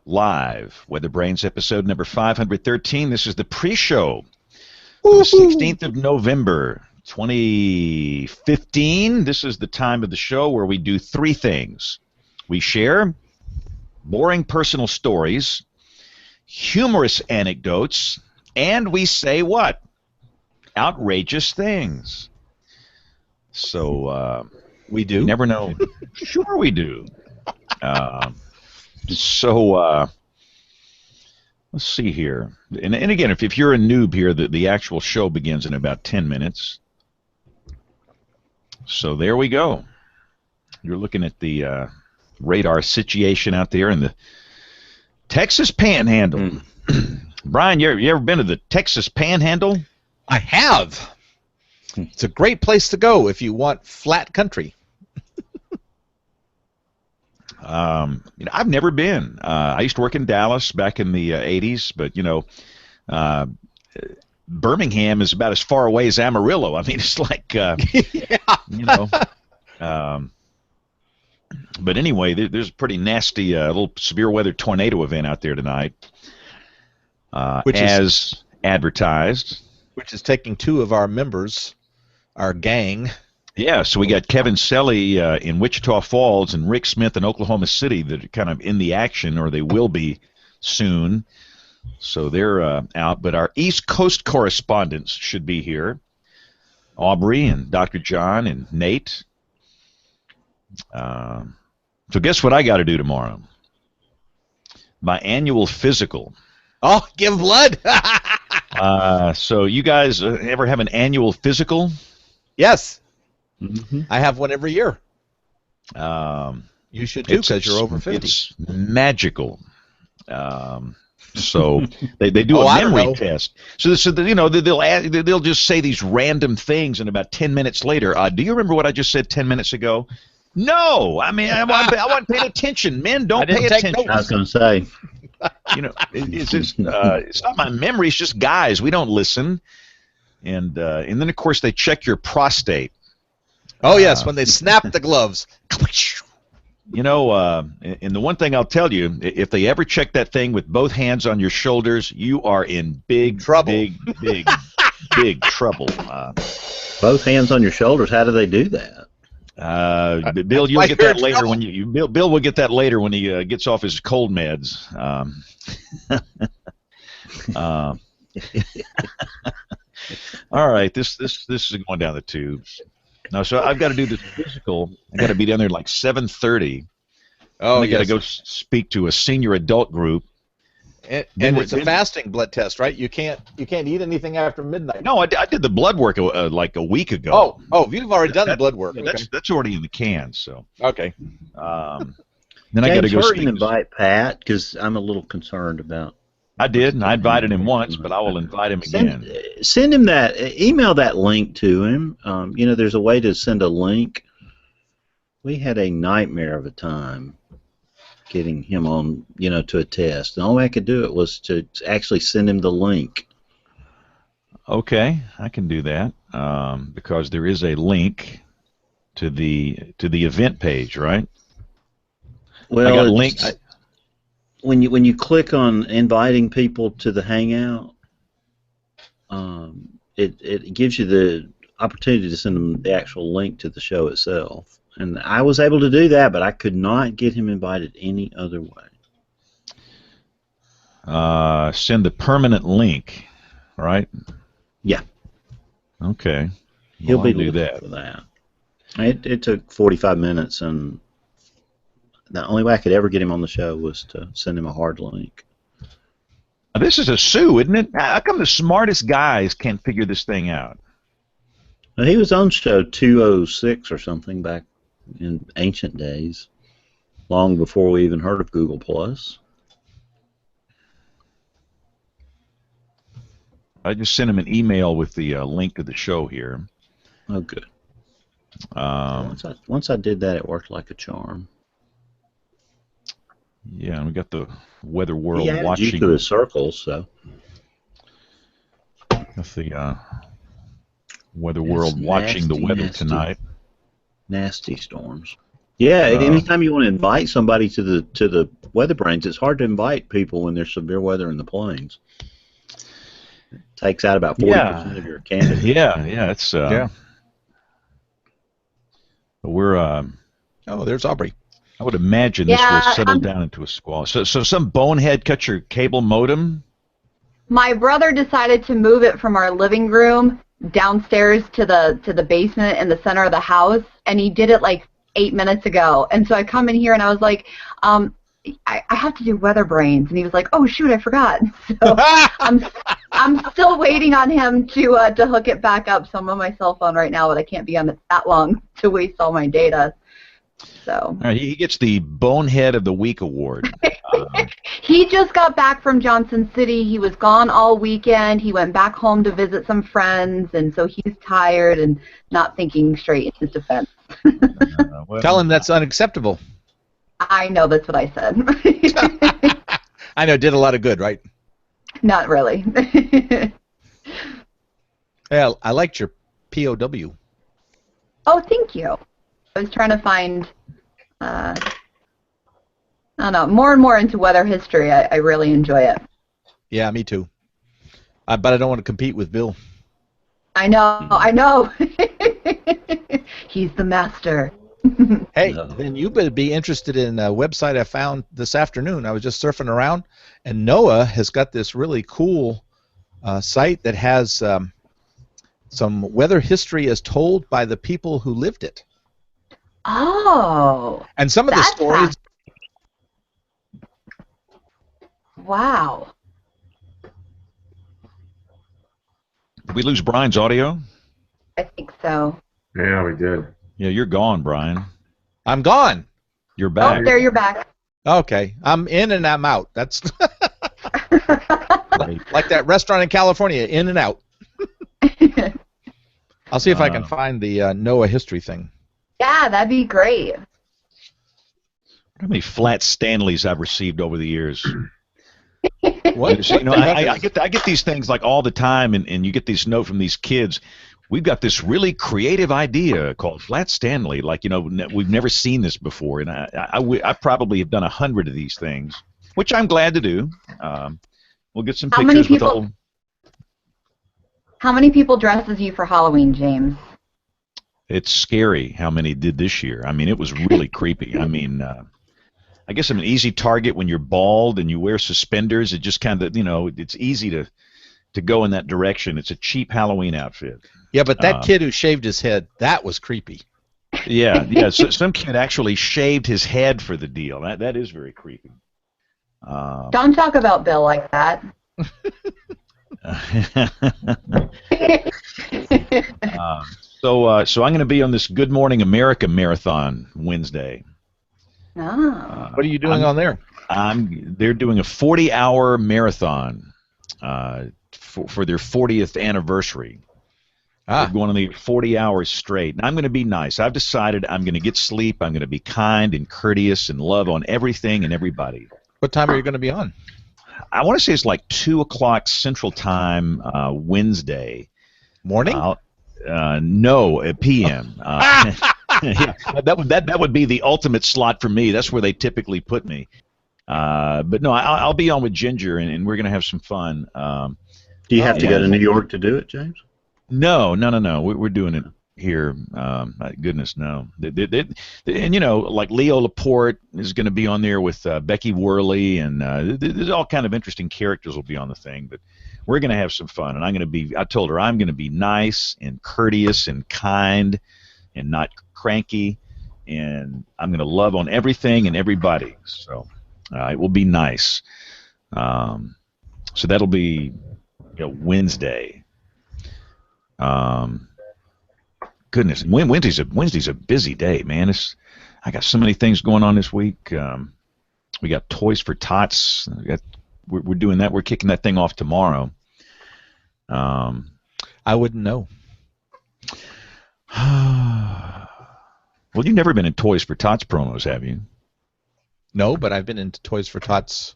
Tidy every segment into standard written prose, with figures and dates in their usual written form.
live. WeatherBrains episode number 513. This is the pre-show for the 16th of November, 2015. This is the time of the show where we do three things. We share boring personal stories, humorous anecdotes, and we say what? Outrageous things. So, we do? You never know. Sure we do. Let's see here. And again, if you're a noob here, the actual show begins in about 10 minutes. So there we go. You're looking at the radar situation out there in the Texas Panhandle. Brian, you ever been to the Texas Panhandle? I have. It's a great place to go if you want flat country. I've never been. I used to work in Dallas back in the 80s, but, Birmingham is about as far away as Amarillo. I mean, it's like, but anyway, there's a pretty nasty, little severe weather tornado event out there tonight, Which as advertised. Which is taking two of our members, our gang. Yeah, so we got Kevin Selly in Wichita Falls and Rick Smith in Oklahoma City that are kind of in the action, or they will be soon. So they're out. But our East Coast correspondents should be here. Aubrey and Dr. John and Nate. So guess what I got to do tomorrow? My annual physical. Oh, give blood! So you guys ever have an annual physical? Yes. Mm-hmm. I have one every year. You should too, because you're over 50. It's magical. So they do a memory test. So they'll just say these random things, and about 10 minutes later, do you remember what I just said 10 minutes ago? No, I mean I wasn't paying attention. Men don't pay attention. I was going to say. It's not my memory. It's just guys. We don't listen. And then of course they check your prostate. Oh yes, when they snap the gloves. And the one thing I'll tell you, if they ever check that thing with both hands on your shoulders, you are in big trouble. Big trouble. Both hands on your shoulders. How do they do that? Bill, you'll get that later when Bill will get that later when he gets off his cold meds. All right, this is going down the tubes. No, so I've got to do this physical. I got to be down there like 7:30. Oh, I got to go speak to a senior adult group. And it's a fasting blood test, right? You can't eat anything after midnight. No, I did the blood work like a week ago. Oh, you've already done the blood work. Yeah, that's already in the can. So okay. Then I got to go speak. Invite Pat because I'm a little concerned about. I did, and I invited him once, but I will invite him again. Send him that. Email that link to him. There's a way to send a link. We had a nightmare of a time getting him on, to a test. The only way I could do it was to actually send him the link. Okay, I can do that because there is a link to the event page, right? Well, I got links. When you click on inviting people to the Hangout, it gives you the opportunity to send them the actual link to the show itself. And I was able to do that, but I could not get him invited any other way. Send the permanent link, right? Yeah. Okay. He'll be do looking that. for that. It took 45 minutes, and the only way I could ever get him on the show was to send him a hard link. This is a Sue, isn't it? How come the smartest guys can't figure this thing out? Well, he was on show 206 or something back in ancient days, long before we even heard of Google+. I just sent him an email with the link to the show here. Oh, good. Once I did that, it worked like a charm. Yeah, and we got the Weather World he added watching. You to his circles, so. That's the Weather World watching the weather tonight. Nasty storms. Yeah, anytime you want to invite somebody to the WeatherBrains, it's hard to invite people when there's severe weather in the plains. It takes out about 40% of your candidates. Yeah. It's we're. Oh, there's Aubrey. I would imagine this will settle down into a squall. So some bonehead cut your cable modem. My brother decided to move it from our living room downstairs to the basement in the center of the house, and he did it like 8 minutes ago. And so I come in here and I was like, I have to do WeatherBrains, and he was like, oh shoot, I forgot. So I'm still waiting on him to hook it back up. So I'm on my cell phone right now, but I can't be on it that long to waste all my data. So all right, he gets the Bonehead of the Week award. He just got back from Johnson City. He was gone all weekend. He went back home to visit some friends, and so he's tired and not thinking straight in his defense. Tell him that's unacceptable. I know, that's what I said. I know, did a lot of good, right? Not really. Yeah, I liked your POW. Oh, thank you. I was trying to find, I don't know, more and more into weather history. I really enjoy it. Yeah, me too. But I don't want to compete with Bill. I know. He's the master. Hey, then you better be interested in a website I found this afternoon. I was just surfing around, and NOAA has got this really cool site that has some weather history as told by the people who lived it. Oh. And some of the stories. Wow. Did we lose Brian's audio? I think so. Yeah, we did. Yeah, you're gone, Brian. I'm gone. You're back. Oh, there you're back. Okay, I'm in and I'm out. That's like that restaurant in California, in and out. I'll see if I can find the NOAA history thing. Yeah, that'd be great. How many flat Stanleys I've received over the years? What? So, I get these things like all the time, and you get these notes from these kids. We've got this really creative idea called Flat Stanley. Like, we've never seen this before, and I probably have done 100 of these things, which I'm glad to do. We'll get some pictures with old. How many people dress as you for Halloween, James? It's scary how many did this year. I mean, it was really creepy. I mean, I guess I'm an easy target when you're bald and you wear suspenders. It just kind of, it's easy to go in that direction. It's a cheap Halloween outfit. Yeah, but that kid who shaved his head, that was creepy. Yeah. So some kid actually shaved his head for the deal. That is very creepy. Don't talk about Bill like that. So I'm going to be on this Good Morning America marathon Wednesday. Oh. What are you doing on there? They're doing a 40-hour marathon for their 40th anniversary. They're going on the 40 hours straight. And I'm going to be nice. I've decided I'm going to get sleep. I'm going to be kind and courteous and love on everything and everybody. What time are you going to be on? I want to say it's like 2 o'clock Central Time Wednesday. Morning? No, p.m. Yeah, that would be the ultimate slot for me. That's where they typically put me. But no, I'll be on with Ginger, and we're going to have some fun. Do you have to go to New York to do it, James? No. We're doing it here. Goodness, no. And like Leo Laporte is going to be on there with Becky Worley, and there's all kind of interesting characters will be on the thing. But we're going to have some fun, and I told her I'm going to be nice and courteous and kind and not cranky, and I'm going to love on everything and everybody. So it will be nice. So that'll be Wednesday. Goodness, Wednesday's a busy day, man. I got so many things going on this week. We got Toys for Tots. We're doing that. We're kicking that thing off tomorrow. I wouldn't know. Well, you've never been in Toys for Tots promos, have you? No, but I've been into Toys for Tots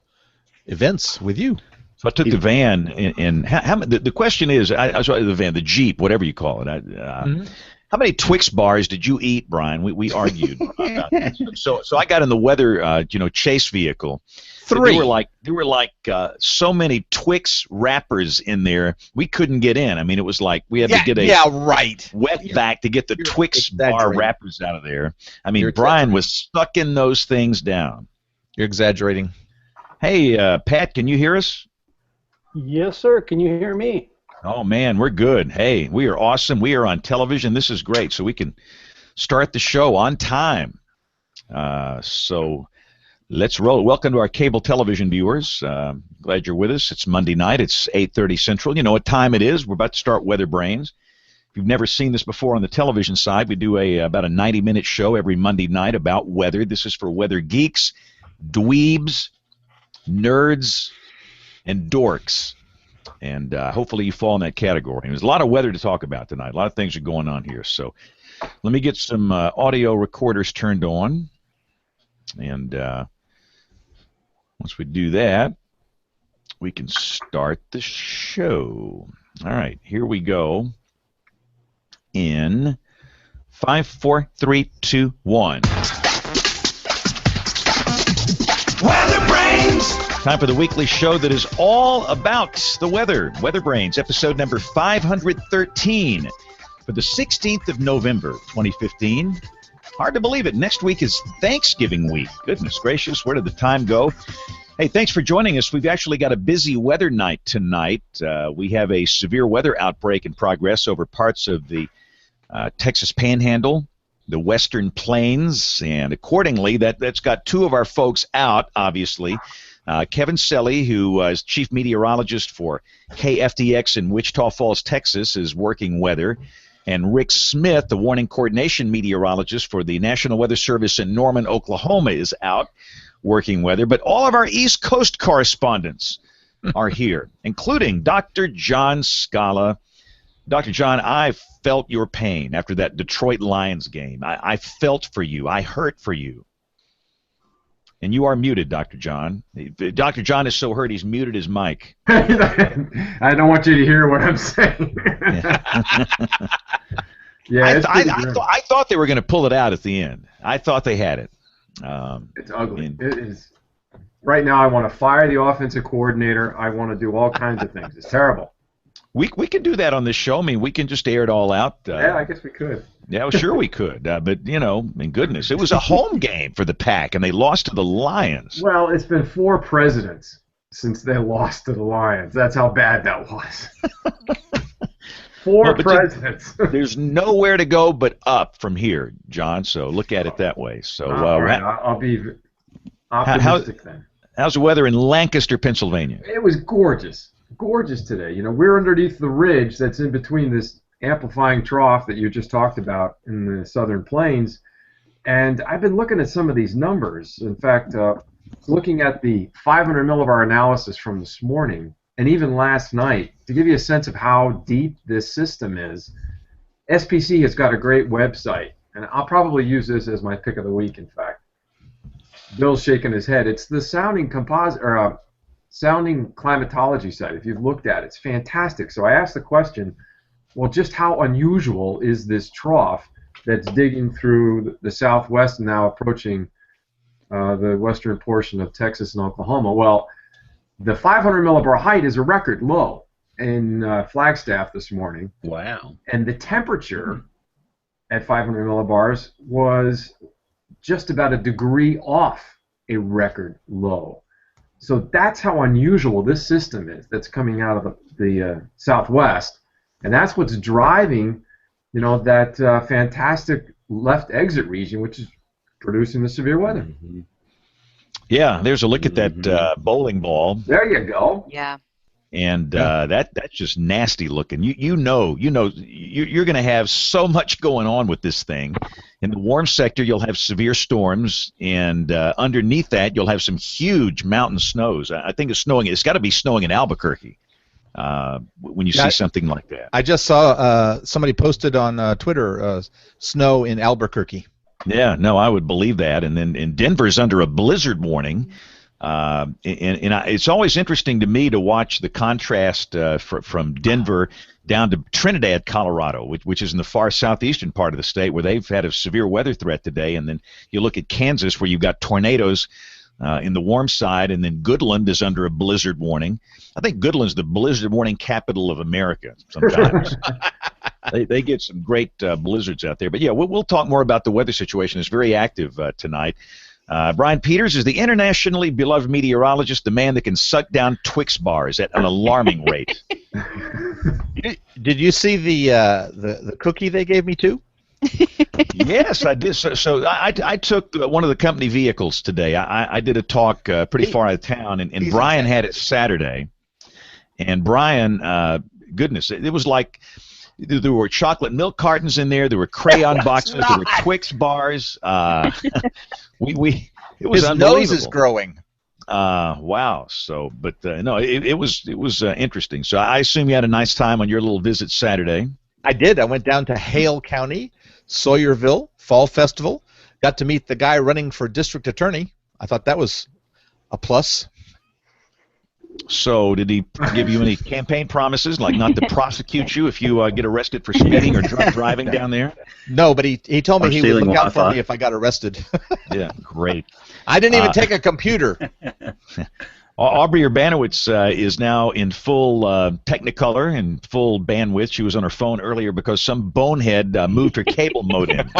events with you. So I took the van, and the question is, I saw the van, the Jeep, whatever you call it. How many Twix bars did you eat, Brian? We argued about this. So I got in the weather chase vehicle. 3. There were like so many Twix wrappers in there, we couldn't get in. I mean, it was like we had to get a wetback to get the Twix bar wrappers out of there. I mean, Brian was sucking those things down. You're exaggerating. Hey, Pat, can you hear us? Yes, sir. Can you hear me? Oh, man, we're good. Hey, we are awesome. We are on television. This is great. So we can start the show on time. So let's roll. Welcome to our cable television viewers. Glad you're with us. It's Monday night. It's 8:30 Central. You know what time it is. We're about to start WeatherBrains. If you've never seen this before on the television side, we do about a 90-minute show every Monday night about weather. This is for weather geeks, dweebs, nerds, and dorks. And hopefully you fall in that category. There's a lot of weather to talk about tonight. A lot of things are going on here. So let me get some audio recorders turned on. And once we do that, we can start the show. All right, here we go. In 5, 4, 3, 2, 1. WeatherBrains! Time for the weekly show that is all about the weather. WeatherBrains, episode number 513 for the 16th of November, 2015. Hard to believe it. Next week is Thanksgiving week. Goodness gracious, where did the time go? Hey, thanks for joining us. We've actually got a busy weather night tonight. We have a severe weather outbreak in progress over parts of the Texas Panhandle, the Western Plains, and accordingly, that's got 2 of our folks out, obviously. Kevin Selle, who is chief meteorologist for KFDX in Wichita Falls, Texas, is working weather. And Rick Smith, the warning coordination meteorologist for the National Weather Service in Norman, Oklahoma, is out working weather. But all of our East Coast correspondents are here, including Dr. John Scala. Dr. John, I felt your pain after that Detroit Lions game. I felt for you. I hurt for you. And you are muted, Dr. John. Dr. John is so hurt he's muted his mic. I don't want you to hear what I'm saying. Yeah, I thought they were going to pull it out at the end. I thought they had it. It's ugly. It is. Right now, I want to fire the offensive coordinator. I want to do all kinds of things. It's terrible. We can do that on this show. I mean, we can just air it all out. Yeah, I guess we could. Yeah, well, sure we could. But, you know, I mean, goodness, it was a home game for the Pack, and they lost to the Lions. Well, it's been 4 presidents since they lost to the Lions. That's how bad that was. 4 presidents. There's nowhere to go but up from here, John, so look at it that way. So, all right, I'll be optimistic then. How's the weather in Lancaster, Pennsylvania? It was gorgeous. Gorgeous today. You know, we're underneath the ridge that's in between this amplifying trough that you just talked about in the southern plains, and I've been looking at some of these numbers. In fact, looking at the 500 millibar analysis from this morning and even last night to give you a sense of how deep this system is. SPC has got a great website, and I'll probably use this as my pick of the week. In fact, Bill's shaking his head. It's the sounding climatology site. If you've looked at it, it's fantastic. So I asked the question, well, just how unusual is this trough that's digging through the southwest and now approaching the western portion of Texas and Oklahoma? Well, the 500 millibar height is a record low in Flagstaff this morning. Wow. And the temperature at 500 millibars was just about a degree off a record low. So that's how unusual this system is that's coming out of the southwest, and that's what's driving, you know, that fantastic left exit region, which is producing the severe weather. Mm-hmm. Yeah, there's a look at that bowling ball. There you go. Yeah. And that's just nasty looking. You're going to have so much going on with this thing. In the warm sector, you'll have severe storms, and underneath that, you'll have some huge mountain snows. I think it's snowing. It's got to be snowing in Albuquerque when you see something like that. I just saw somebody posted on Twitter snow in Albuquerque. Yeah, no, I would believe that. And then in Denver's under a blizzard warning. It's always interesting to me to watch the contrast from Denver down to Trinidad, Colorado, which is in the far southeastern part of the state, where they've had a severe weather threat today. And then you look at Kansas, where you've got tornadoes in the warm side, and then Goodland is under a blizzard warning. I think Goodland's the blizzard warning capital of America sometimes. They get some great blizzards out there. But yeah, we'll talk more about the weather situation. It's very active tonight. Brian Peters is the internationally beloved meteorologist, the man that can suck down Twix bars at an alarming rate. Did you see the cookie they gave me too? Yes, I did. So I took one of the company vehicles today. I did a talk pretty far out of town, and Brian had it Saturday. And Brian, goodness, it was like there were chocolate milk cartons in there. There were crayon boxes. There were Twix bars. It was His unbelievable. nose is growing. Wow. So, but no, it was interesting. So I assume you had a nice time on your little visit Saturday. I did. I went down to Hale County, Sawyerville Fall Festival. Got to meet the guy running for district attorney. I thought that was a plus. So did he give you any campaign promises, like not to prosecute you if you get arrested for speeding or drunk driving down there? No, but he told me he would look out for Wi-Fi. me if I got arrested. Yeah, great. I didn't even take a computer. Aubrey Urbanowitz is now in full Technicolor and full bandwidth. She was on her phone earlier because some bonehead moved her cable modem.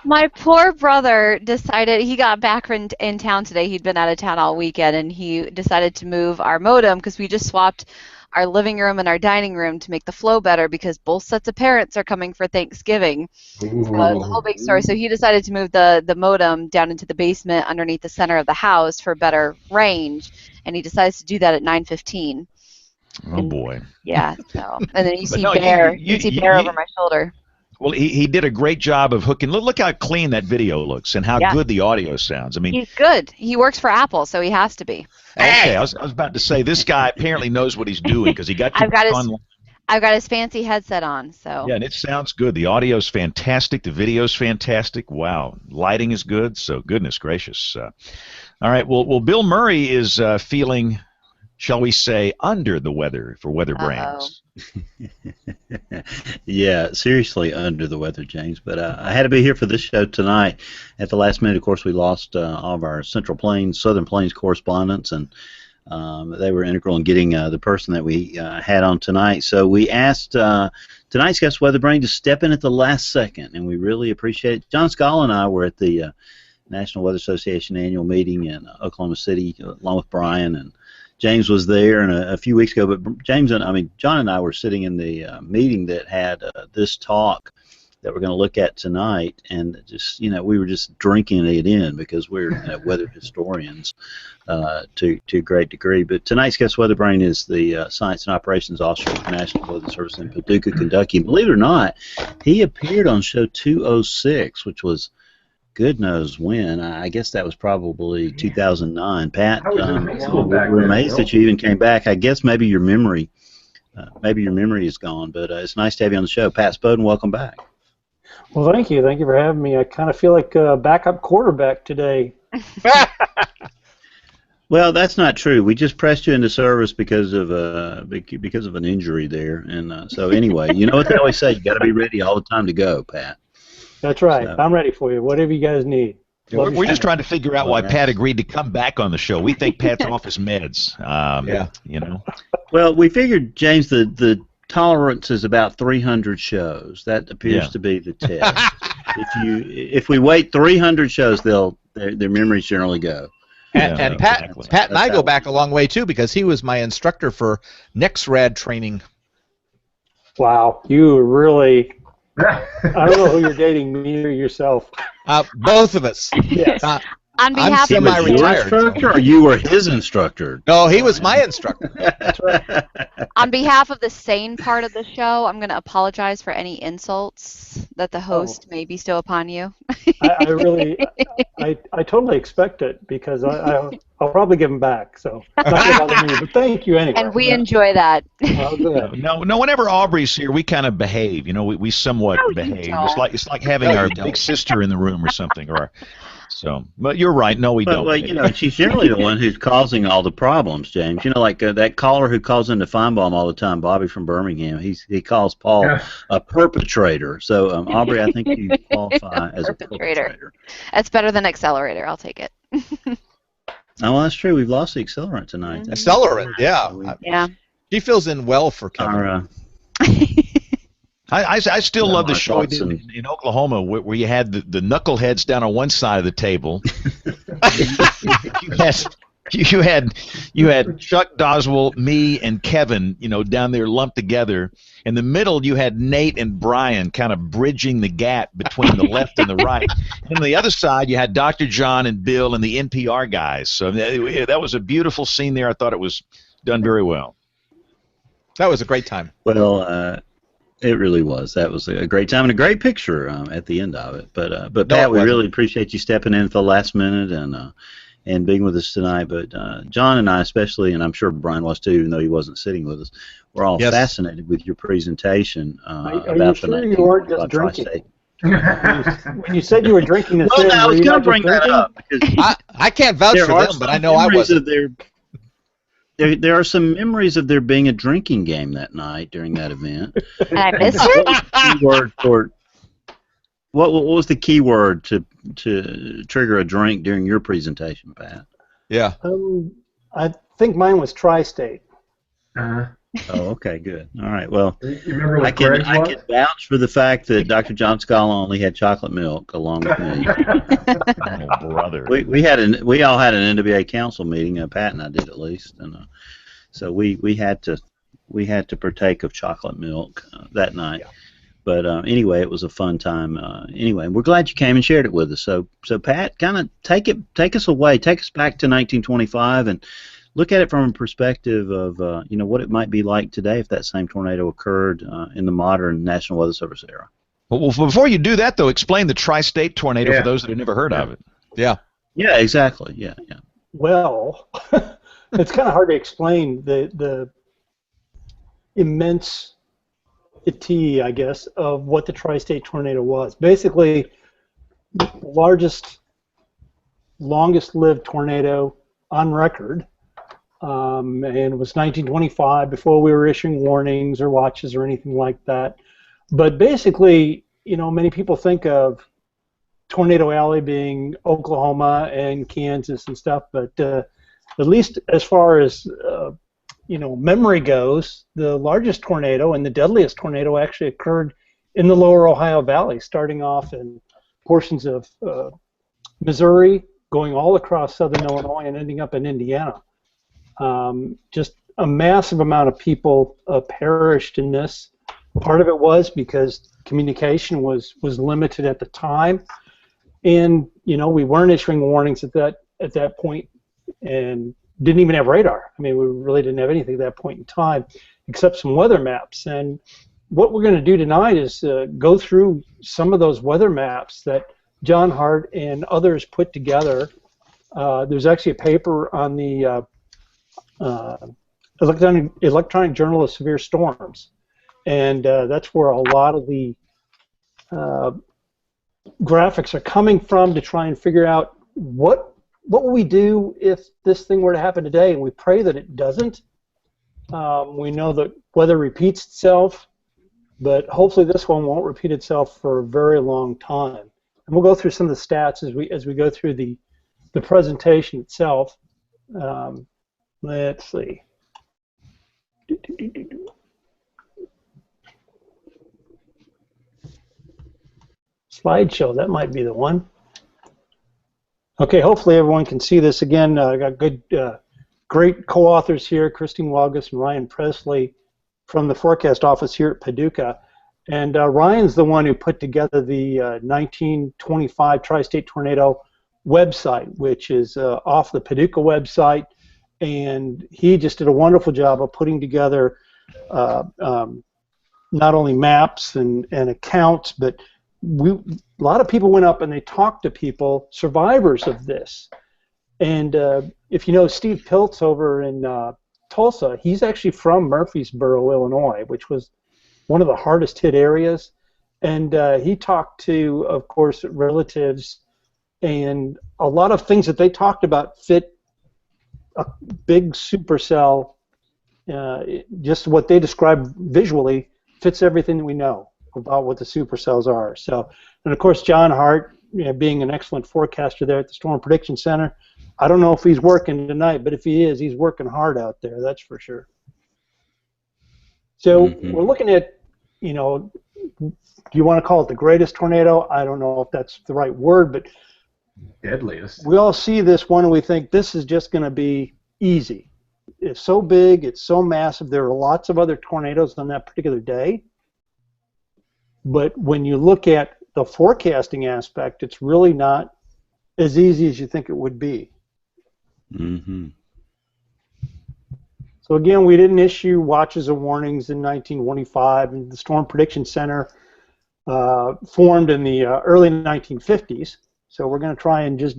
My poor brother decided, he got back in town today. He'd been out of town all weekend, and he decided to move our modem because we just swapped our living room and our dining room to make the flow better because both sets of parents are coming for Thanksgiving. So it's a whole big story. So he decided to move the modem down into the basement underneath the center of the house for better range, and he decides to do that at 9:15. Oh, boy. Yeah. So, and then you see no, Bear. you- You see you- Bear you- over my shoulder. Well, he did a great job of hooking. Look how clean that video looks and how Yeah. good the audio sounds. I mean, He's good. He works for Apple, so he has to be. okay, I was about to say, this guy apparently knows what he's doing because he got you I've got his- on. I've got his fancy headset on, so. Yeah, and it sounds good. The audio's fantastic. The video's fantastic. Wow. Lighting is good. So, goodness gracious. All right. Well, Bill Murray is feeling, shall we say, under the weather for WeatherBrains. Yeah, seriously under the weather, James. But I had to be here for this show tonight. At the last minute, of course, we lost all of our Central Plains, Southern Plains correspondents, and they were integral in getting the person that we had on tonight. So we asked tonight's guest, WeatherBrain, to step in at the last second, and we really appreciate it. John Scala and I were at the National Weather Association annual meeting in Oklahoma City, along with Brian, and James was there and a few weeks ago. But John and I were sitting in the meeting that had this talk that we're going to look at tonight, and just we were just drinking it in because we're weather historians to a great degree. But tonight's guest, WeatherBrain, is the Science and Operations Officer for the National Weather Service in Paducah, Kentucky. And believe it or not, he appeared on show 206, which was good knows when. I guess that was probably 2009. Pat, we're amazed that you even came back. I guess maybe your memory is gone, but it's nice to have you on the show. Pat Spoden, welcome back. Well, thank you. Thank you for having me. I kind of feel like a backup quarterback today. Well, that's not true. We just pressed you into service because of an injury there, and so anyway, you know what they always say: you got to be ready all the time to go, Pat. That's right. So. I'm ready for you. Whatever you guys need. We're just trying to figure out why Pat agreed to come back on the show. We think Pat's off his meds. Yeah. Well, we figured, James, the tolerance is about 300 shows. That appears to be the test. If we wait 300 shows, their memories generally go. And Pat and I go back a long way too because he was my instructor for NexRad training. Wow, you really. I don't know who you're dating, me or yourself. Both of us. Yes. On behalf I'm of your instructor, or you were his instructor? No, he was my instructor. That's right. On behalf of the sane part of the show, I'm going to apologize for any insults that the host may bestow upon you. I totally expect it because I'll probably give them back. So not gonna bother me, but thank you anyway. And we enjoy that. Oh, good. No. Whenever Aubrey's here, we kind of behave. We somewhat behave. It's like having our big sister in the room or something, or So, but you're right. No, we don't. Well, you know, she's generally the one who's causing all the problems, James. You know, like that caller who calls into Feinbaum all the time, Bobby from Birmingham. He calls Paul a perpetrator. So, Aubrey, I think you qualify as a perpetrator. That's better than accelerator. I'll take it. Oh, well, that's true. We've lost the accelerant tonight. Mm-hmm. Accelerant, yeah. Yeah. She fills in well for Kevin. I still love the show in Oklahoma where you had the knuckleheads down on one side of the table. you had Chuck Doswell, me, and Kevin, down there lumped together. In the middle, you had Nate and Brian kind of bridging the gap between the left and the right. And on the other side, you had Dr. John and Bill and the NPR guys. So that was a beautiful scene there. I thought it was done very well. That was a great time. Well, it really was. That was a great time and a great picture at the end of it. But Pat, we really appreciate you stepping in for the last minute and being with us tonight. But John and I especially, and I'm sure Brian was too, even though he wasn't sitting with us, we're all fascinated with your presentation about the 19 you weren't just drinking? When you said you were drinking this, I was going to bring that up because I can't vouch for them, but I know I wasn't. There are some memories of there being a drinking game that night during that event. I missed it. What was the key word to trigger a drink during your presentation, Pat? Yeah. I think mine was Tri-State. Oh, okay, good. All right, well, you remember what I can vouch for the fact that Dr. John Scala only had chocolate milk along with me. Oh, brother. We all had an NWA council meeting. Pat and I did at least, and so we had to partake of chocolate milk that night. Yeah. But anyway, it was a fun time. Anyway, we're glad you came and shared it with us. So Pat, kind of take us away, take us back to 1925 and look at it from a perspective of what it might be like today if that same tornado occurred in the modern National Weather Service era. Well, before you do that, though, explain the Tri-State tornado for those that have never heard of it. Yeah. Yeah, exactly. Yeah. Well, it's kind of hard to explain the immensity, I guess, of what the Tri-State tornado was. Basically, the largest, longest-lived tornado on record. And it was 1925, before we were issuing warnings or watches or anything like that. But basically, many people think of Tornado Alley being Oklahoma and Kansas and stuff, but at least as far as memory goes, the largest tornado and the deadliest tornado actually occurred in the lower Ohio Valley, starting off in portions of Missouri, going all across southern Illinois and ending up in Indiana. Just a massive amount of people perished in this. Part of it was because communication was limited at the time, and we weren't issuing warnings at that point, and didn't even have radar. I mean, we really didn't have anything at that point in time, except some weather maps. And what we're going to do tonight is go through some of those weather maps that John Hart and others put together. There's actually a paper on the Electronic Journal of Severe Storms, and that's where a lot of the graphics are coming from to try and figure out what will we do if this thing were to happen today, and we pray that it doesn't. We know that weather repeats itself, but hopefully this one won't repeat itself for a very long time. And we'll go through some of the stats as we go through the presentation itself. Let's see. Slideshow, that might be the one. Okay, hopefully everyone can see this again. I got great co-authors here, Christine Walgus and Ryan Presley from the forecast office here at Paducah. And Ryan's the one who put together the 1925 Tri-State Tornado website, which is off the Paducah website. And he just did a wonderful job of putting together not only maps and accounts, but a lot of people went up and they talked to people, survivors of this. And if you know Steve Piltz over in Tulsa, he's actually from Murfreesboro, Illinois, which was one of the hardest hit areas. And he talked to, of course, relatives and a lot of things that they talked about fit a big supercell. Just what they described visually fits everything that we know about what the supercells are. So, and of course, John Hart, being an excellent forecaster there at the Storm Prediction Center, I don't know if he's working tonight, but if he is, he's working hard out there. That's for sure. So we're looking at, do you want to call it the greatest tornado? I don't know if that's the right word, but deadliest. We all see this one and we think this is just going to be easy. It's so big, it's so massive. There are lots of other tornadoes on that particular day. But when you look at the forecasting aspect, it's really not as easy as you think it would be. So again, we didn't issue watches or warnings in 1925, and the Storm Prediction Center formed in the early 1950s. So we're going to try and just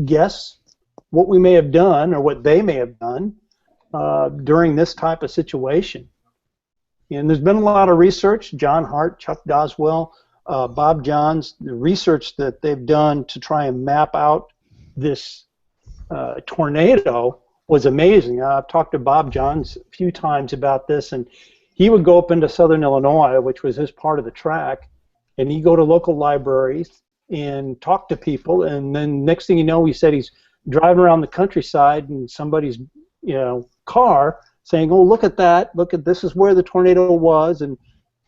guess what we may have done or what they may have done during this type of situation. And there's been a lot of research. John Hart, Chuck Doswell, Bob Johns, the research that they've done to try and map out this tornado was amazing. I've talked to Bob Johns a few times about this, and he would go up into southern Illinois, which was his part of the track, and he'd go to local libraries and talk to people, and then next thing you know, he said he's driving around the countryside in somebody's car saying, oh, look at that, this is where the tornado was. And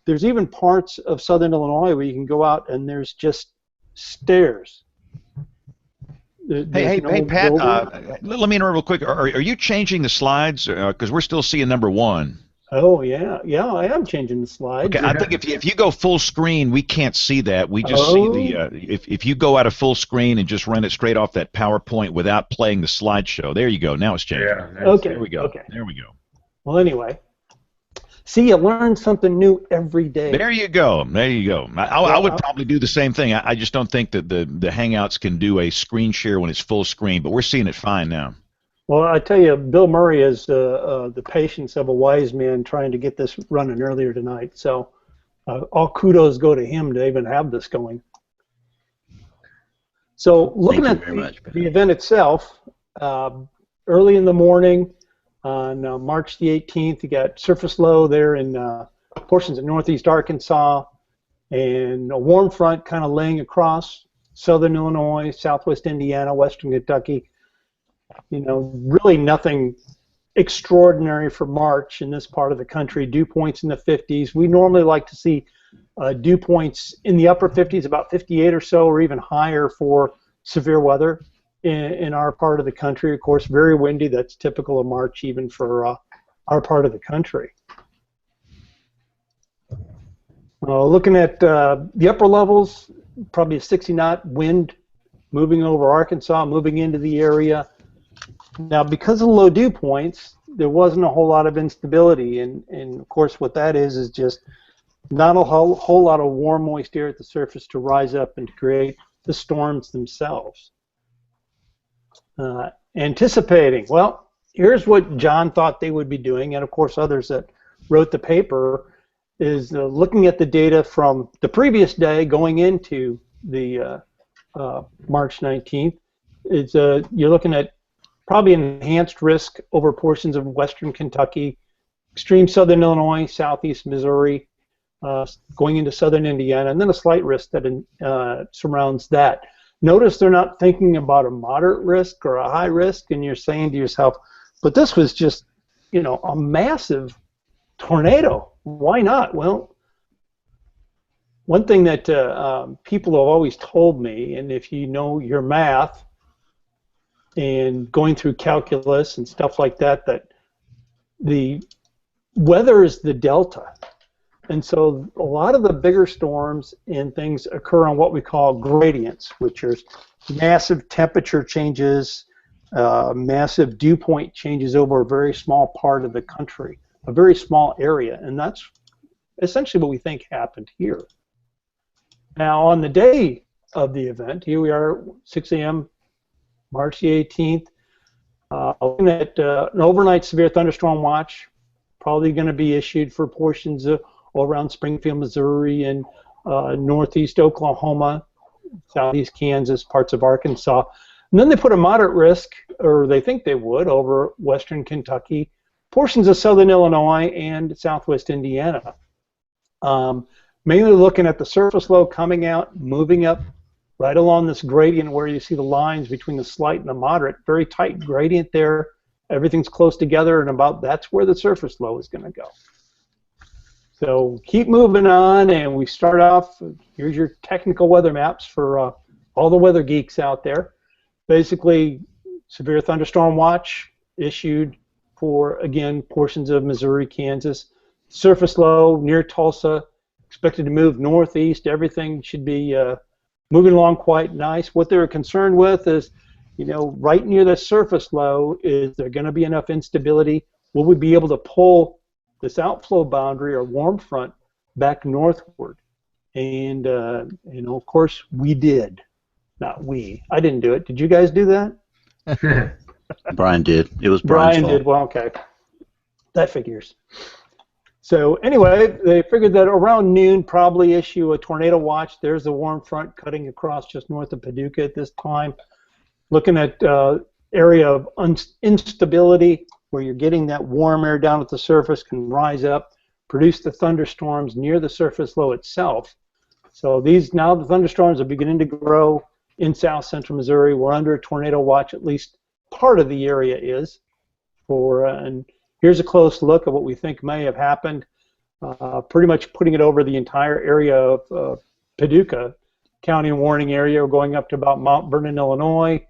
there's even parts of southern Illinois where you can go out and there's just stairs. Hey, Pat, let me interrupt real quick. Are you changing the slides? Because we're still seeing number 1. Oh, yeah, I am changing the slides. Okay, I think if you go full screen, we can't see that. We just see the, if you go out of full screen and just run it straight off that PowerPoint without playing the slideshow. There you go. Now it's changing. Yeah, okay. There we go. Okay. There we go. Well, anyway. See, you learn something new every day. There you go. There you go. I would probably do the same thing. I just don't think that the Hangouts can do a screen share when it's full screen, but we're seeing it fine now. Well, I tell you, Bill Murray is the patience of a wise man trying to get this running earlier tonight. So all kudos go to him to even have this going. So looking at the event itself, early in the morning on March the 18th, you got surface low there in portions of northeast Arkansas, and a warm front kind of laying across southern Illinois, southwest Indiana, western Kentucky. Really nothing extraordinary for March in this part of the country. Dew points in the 50s. We normally like to see dew points in the upper 50s, about 58 or so, or even higher for severe weather in our part of the country. Of course, very windy. That's typical of March even for our part of the country. Looking at the upper levels, probably a 60-knot wind moving over Arkansas, moving into the area. Now, because of low dew points, there wasn't a whole lot of instability, and of course what that is just not a whole lot of warm, moist air at the surface to rise up and to create the storms themselves. Anticipating, well, here's what John thought they would be doing, and of course others that wrote the paper, is looking at the data from the previous day going into the March 19th. You're looking at probably enhanced risk over portions of western Kentucky, extreme southern Illinois, southeast Missouri, going into southern Indiana, and then a slight risk that surrounds that. Notice they're not thinking about a moderate risk or a high risk, and you're saying to yourself, but this was just, a massive tornado. Why not? Well, one thing that people have always told me, and if you know your math, and going through calculus and stuff like that, that the weather is the delta. And so a lot of the bigger storms and things occur on what we call gradients, which are massive temperature changes, massive dew point changes over a very small part of the country, a very small area. And that's essentially what we think happened here. Now, on the day of the event, here we are, 6 a.m., March the 18th, looking at an overnight severe thunderstorm watch, probably going to be issued for portions of all around Springfield, Missouri, and northeast Oklahoma. southeast Kansas, parts of Arkansas. And then they put a moderate risk, or they think they would, over western Kentucky, portions of southern Illinois, and southwest Indiana. Mainly looking at the surface low coming out, moving up right along this gradient where you see the lines between the slight and the moderate. Very tight gradient there. Everything's close together, and about that's where the surface low is going to go. So keep moving on, and we start off. Here's your technical weather maps for all the weather geeks out there. Basically, severe thunderstorm watch issued for, again, portions of Missouri, Kansas. Surface low near Tulsa, expected to move northeast. Everything should be moving along quite nice. What they're concerned with is, you know, right near the surface low, is there going to be enough instability? Will we be able to pull this outflow boundary or warm front back northward? And, you know, of course, we did. Not we. I didn't do it. Did you guys do that? Brian did. It was Brian's fault. Did. Well, okay. That figures. So anyway, they figured that around noon, probably issue a tornado watch. There's the warm front cutting across just north of Paducah at this time. Looking at area of instability where you're getting that warm air down at the surface can rise up, produce the thunderstorms near the surface low itself. So these, now the thunderstorms are beginning to grow in south central Missouri. We're under a tornado watch, at least part of the area is. And here's a close look at what we think may have happened, pretty much putting it over the entire area of Paducah County and warning area, going up to about Mount Vernon, Illinois,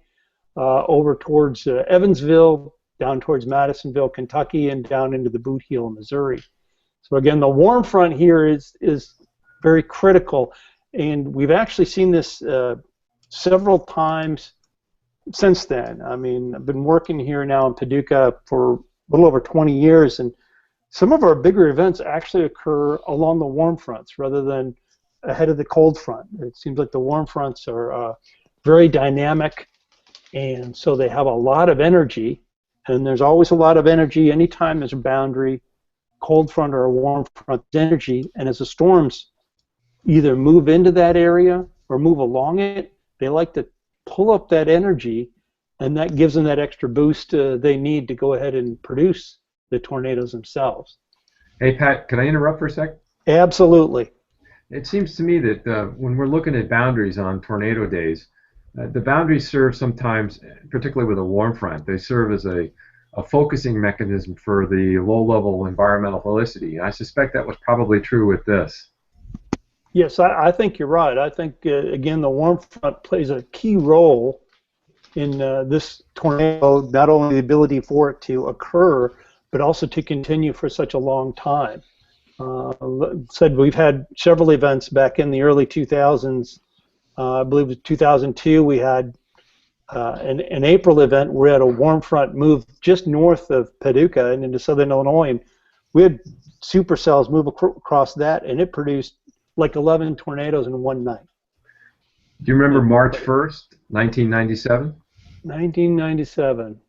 over towards Evansville, down towards Madisonville, Kentucky, and down into the Boot Heel, Missouri. So again, the warm front here is very critical, and we've actually seen this several times since then. I mean, I've been working here now in Paducah for a little over 20 years, and some of our bigger events actually occur along the warm fronts rather than ahead of the cold front. It seems like the warm fronts are very dynamic, and so they have a lot of energy, and there's always a lot of energy anytime there's a boundary, cold front or a warm front energy, and as the storms either move into that area or move along it, they like to pull up that energy, and that gives them that extra boost they need to go ahead and produce the tornadoes themselves. Hey, Pat, can I interrupt for a sec? Absolutely. It seems to me that when we're looking at boundaries on tornado days, the boundaries serve sometimes, particularly with a warm front, they serve as a focusing mechanism for the low-level environmental helicity. I suspect that was probably true with this. Yes, I think you're right. I think, again, the warm front plays a key role in this tornado, not only the ability for it to occur, but also to continue for such a long time. Said we've had several events back in the early 2000s. I believe it was 2002, we had an April event where we had a warm front move just north of Paducah and into southern Illinois, and we had supercells move across that, and it produced like 11 tornadoes in one night. Do you remember March 1st, 1997? 1997.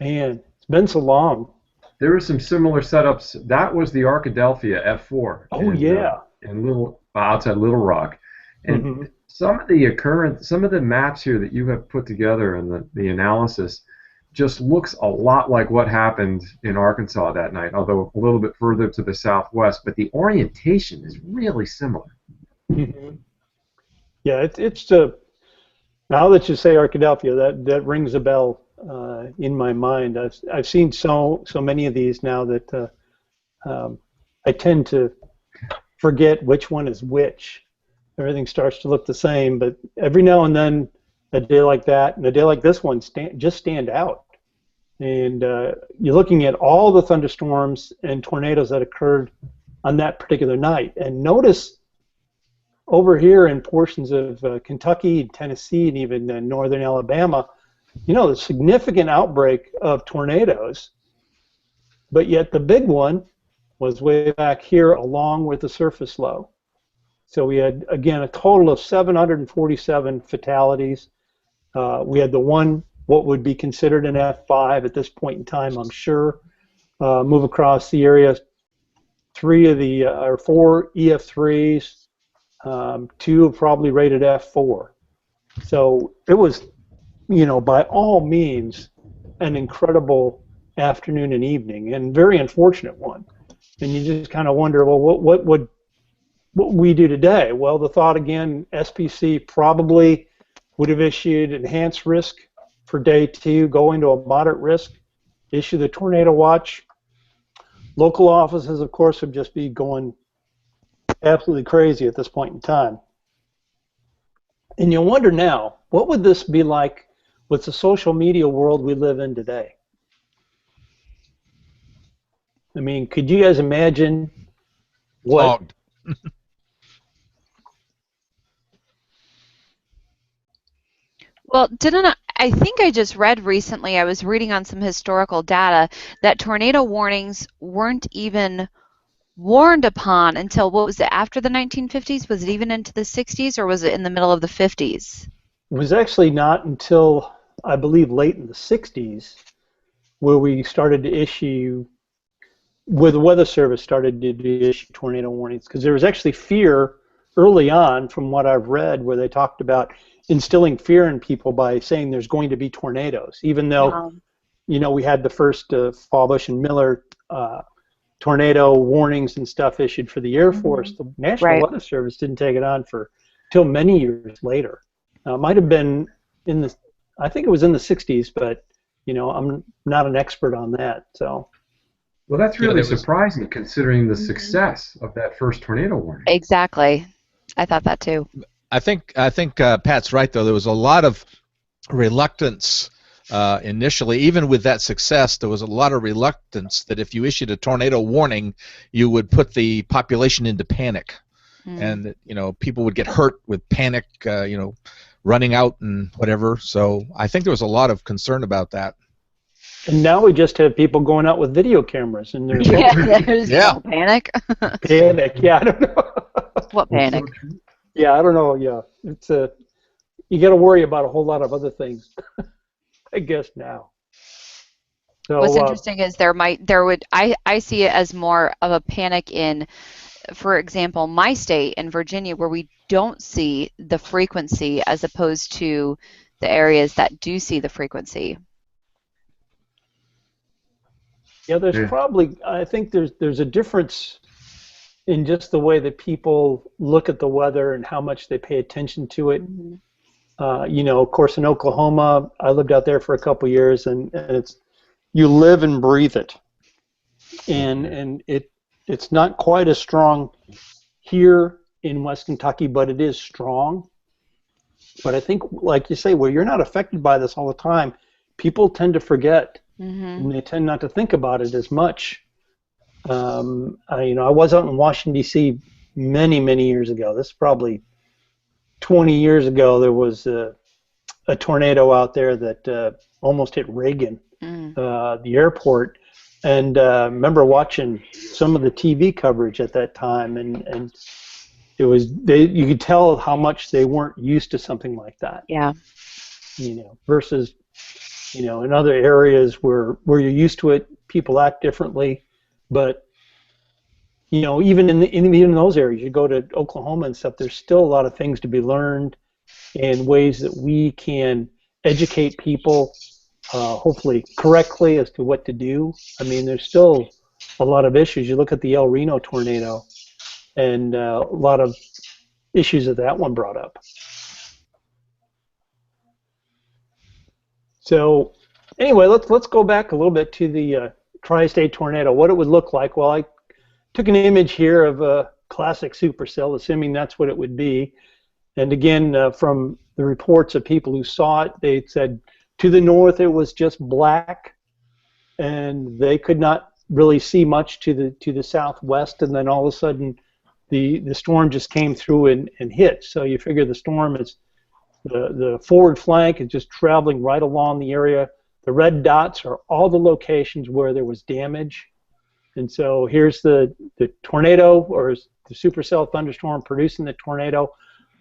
Man, it's been so long. There were some similar setups. That was the Arkadelphia F4. Oh, yeah. In outside Little Rock. And some of the maps here that you have put together and the analysis just looks a lot like what happened in Arkansas that night, although a little bit further to the southwest, but the orientation is really similar. Yeah, it's now that you say Arkadelphia, that rings a bell in my mind. I've seen so many of these now that I tend to forget which one is which. Everything starts to look the same, but every now and then a day like that and a day like this one just stand out. And you're looking at all the thunderstorms and tornadoes that occurred on that particular night. And notice over here in portions of Kentucky, Tennessee, and even northern Alabama, you know, the significant outbreak of tornadoes. But yet the big one was way back here along with the surface low. So we had, again, a total of 747 fatalities. We had the one, what would be considered an F5 at this point in time, I'm sure, move across the area. 4 EF3s, 2 probably rated F4. So it was, by all means, an incredible afternoon and evening, and very unfortunate one. And you just kind of wonder, well, what would we do today? Well, the thought again, SPC probably would have issued enhanced risk for day 2, going to a moderate risk, issue the tornado watch. Local offices, of course, would just be going absolutely crazy at this point in time. And you wonder now, what would this be like with the social media world we live in today? I mean, could you guys imagine what... Well, I think I just read recently, I was reading on some historical data, that tornado warnings weren't even warned upon until, what was it, after the 1950s? Was it even into the 60s, or was it in the middle of the 50s? It was actually not until, I believe, late in the 60s where we started to issue, where the Weather Service started to issue tornado warnings, because there was actually fear early on, from what I've read, where they talked about instilling fear in people by saying there's going to be tornadoes, even though, we had the first Fallbush and Miller tornado warnings and stuff issued for the Air Force. The National Weather Service didn't take it on till many years later. It might have been I think it was in the 60s, but I'm not an expert on that. So. Well, that's really surprising considering the success of that first tornado warning. Exactly, I thought that too. I think Pat's right, though. There was a lot of reluctance initially. Even with that success, there was a lot of reluctance that if you issued a tornado warning, you would put the population into panic, and that, people would get hurt with panic, running out and whatever. So I think there was a lot of concern about that. And now we just have people going out with video cameras, and there's no panic. Panic, yeah, I don't know. What panic? Yeah, I don't know. Yeah, it's you got to worry about a whole lot of other things, I guess now. So, what's interesting is I see it as more of a panic in, for example, my state in Virginia, where we don't see the frequency as opposed to the areas that do see the frequency. Yeah, there's probably, I think there's a difference in just the way that people look at the weather and how much they pay attention to it. Of course, in Oklahoma, I lived out there for a couple years, and it's, you live and breathe it, and it's not quite as strong here in West Kentucky, but it is strong. But I think, like you say, where you're not affected by this all the time, people tend to forget, and they tend not to think about it as much. I was out in Washington, D.C. many years ago. This is probably 20 years ago. There was a tornado out there that almost hit Reagan, the airport. And remember watching some of the TV coverage at that time, and it was you could tell how much they weren't used to something like that. Yeah. Versus in other areas where you're used to it, people act differently. But even in those areas, you go to Oklahoma and stuff, there's still a lot of things to be learned, and ways that we can educate people, hopefully correctly, as to what to do. I mean, there's still a lot of issues. You look at the El Reno tornado, and a lot of issues that one brought up. So anyway, let's go back a little bit to the tri-state tornado, what it would look like. Well, I took an image here of a classic supercell, assuming that's what it would be. And again, from the reports of people who saw it, they said to the north it was just black, and they could not really see much to the southwest. And then all of a sudden, the storm just came through and hit. So you figure the storm is the forward flank is just traveling right along the area. The red dots are all the locations where there was damage. And so here's the tornado, or the supercell thunderstorm producing the tornado.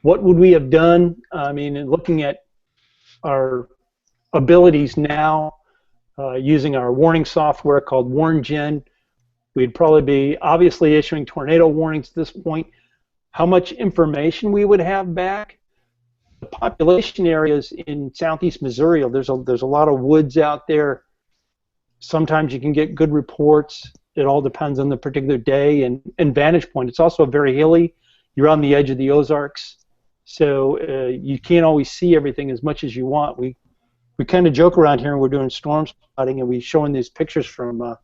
What would we have done? I mean, in looking at our abilities now, using our warning software called WarnGen, we'd probably be obviously issuing tornado warnings at this point. how much information we would have back. The population areas in southeast Missouri, there's a lot of woods out there. Sometimes you can get good reports. It all depends on the particular day and vantage point. It's also very hilly. You're on the edge of the Ozarks, so you can't always see everything as much as you want. We kind of joke around here, and we're doing storm spotting, and we're showing these pictures from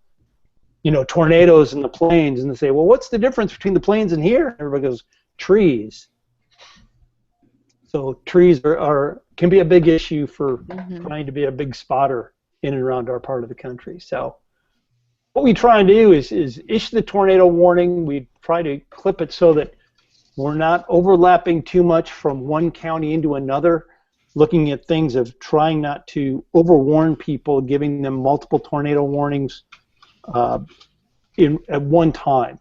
tornadoes in the plains, and they say, well, what's the difference between the plains and here? Everybody goes, trees. So trees can be a big issue for trying to be a big spotter in and around our part of the country. So what we try and do is issue the tornado warning. We try to clip it so that we're not overlapping too much from one county into another, looking at things of trying not to overwarn people, giving them multiple tornado warnings at one time.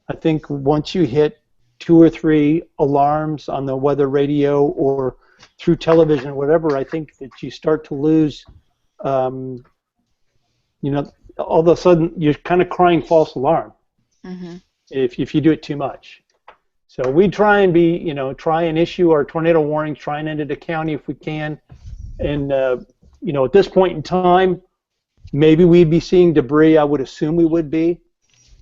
I think once you hit 2 or 3 alarms on the weather radio or through television or whatever, I think that you start to lose, all of a sudden you're kind of crying false alarm if you do it too much. So we try and try and issue our tornado warnings, try and end it a county if we can. And, at this point in time, maybe we'd be seeing debris. I would assume we would be.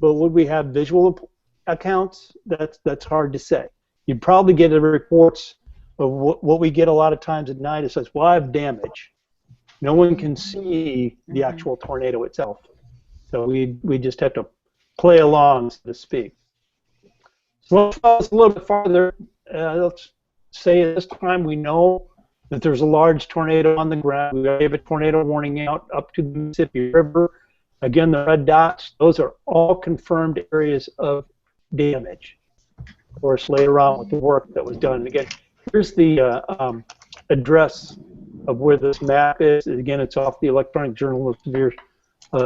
But would we have visual accounts? That's hard to say. You'd probably get the reports of what we get a lot of times at night. It says, well, I have damage. No one can see the actual tornado itself. So we just have to play along, so to speak. So let's follow this a little bit farther. Let's say at this time we know that there's a large tornado on the ground. We gave a tornado warning out up to the Mississippi River. Again, the red dots, those are all confirmed areas of damage. Of course, later on with the work that was done. And again, here's the address of where this map is. Again, it's off the Electronic Journal of Severe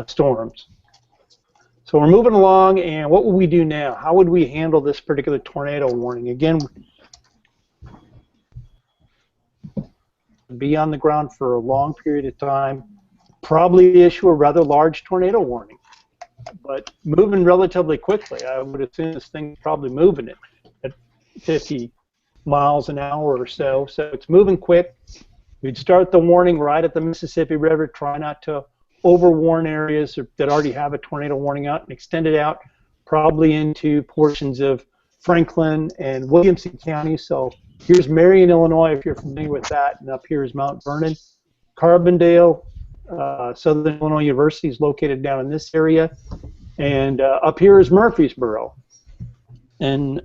Storms. So we're moving along, and what would we do now? How would we handle this particular tornado warning? Again, be on the ground for a long period of time, probably issue a rather large tornado warning, but moving relatively quickly. I would assume this thing's probably moving it at 50 miles an hour or so, so it's moving quick. We'd start the warning right at the Mississippi River, try not to overwarn areas that already have a tornado warning out and extend it out probably into portions of Franklin and Williamson County. So here's Marion, Illinois, if you're familiar with that, and up here is Mount Vernon. Carbondale, Southern Illinois University is located down in this area, and up here is Murfreesboro. And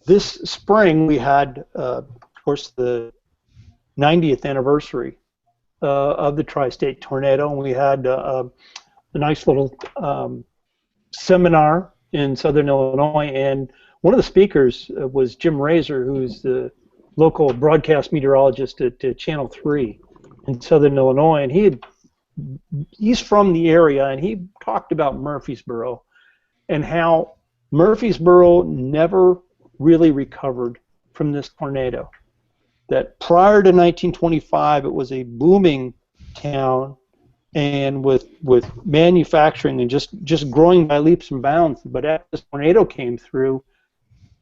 this spring we had, of course, the 90th anniversary of the tri-state tornado, and we had a nice little seminar in Southern Illinois, and one of the speakers was Jim Razor, who's the local broadcast meteorologist at Channel 3 in Southern Illinois, and he's from the area, and he talked about Murfreesboro and how Murfreesboro never really recovered from this tornado. That prior to 1925, it was a booming town, and with manufacturing and just growing by leaps and bounds. But after this tornado came through,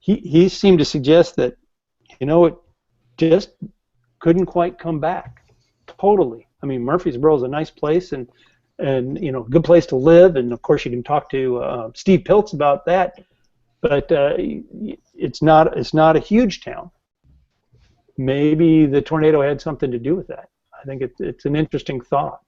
he seemed to suggest that, it just couldn't quite come back totally. I mean, Murfreesboro is a nice place and good place to live, and of course you can talk to Steve Piltz about that. But it's not a huge town. Maybe the tornado had something to do with that. I think it's an interesting thought.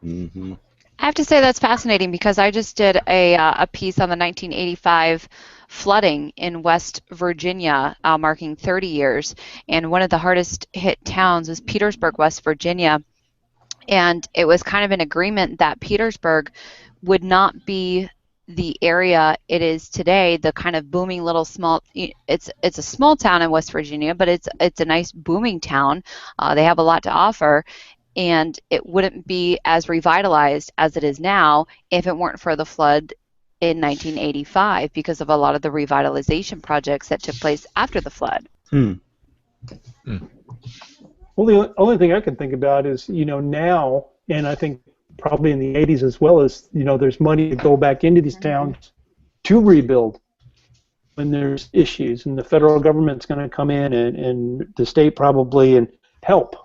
Mm-hmm. I have to say that's fascinating because I just did a piece on the 1985 flooding in West Virginia, marking 30 years, and one of the hardest hit towns was Petersburg, West Virginia, and it was kind of an agreement that Petersburg would not be the area it is today, the kind of booming little small, it's a small town in West Virginia, but it's a nice booming town. They have a lot to offer, and it wouldn't be as revitalized as it is now if it weren't for the flood in 1985 because of a lot of the revitalization projects that took place after the flood. Well, the only thing I can think about is, now, and I think probably in the 80s as well, as there's money to go back into these towns to rebuild. when there's issues, and the federal government's going to come in and the state probably and help.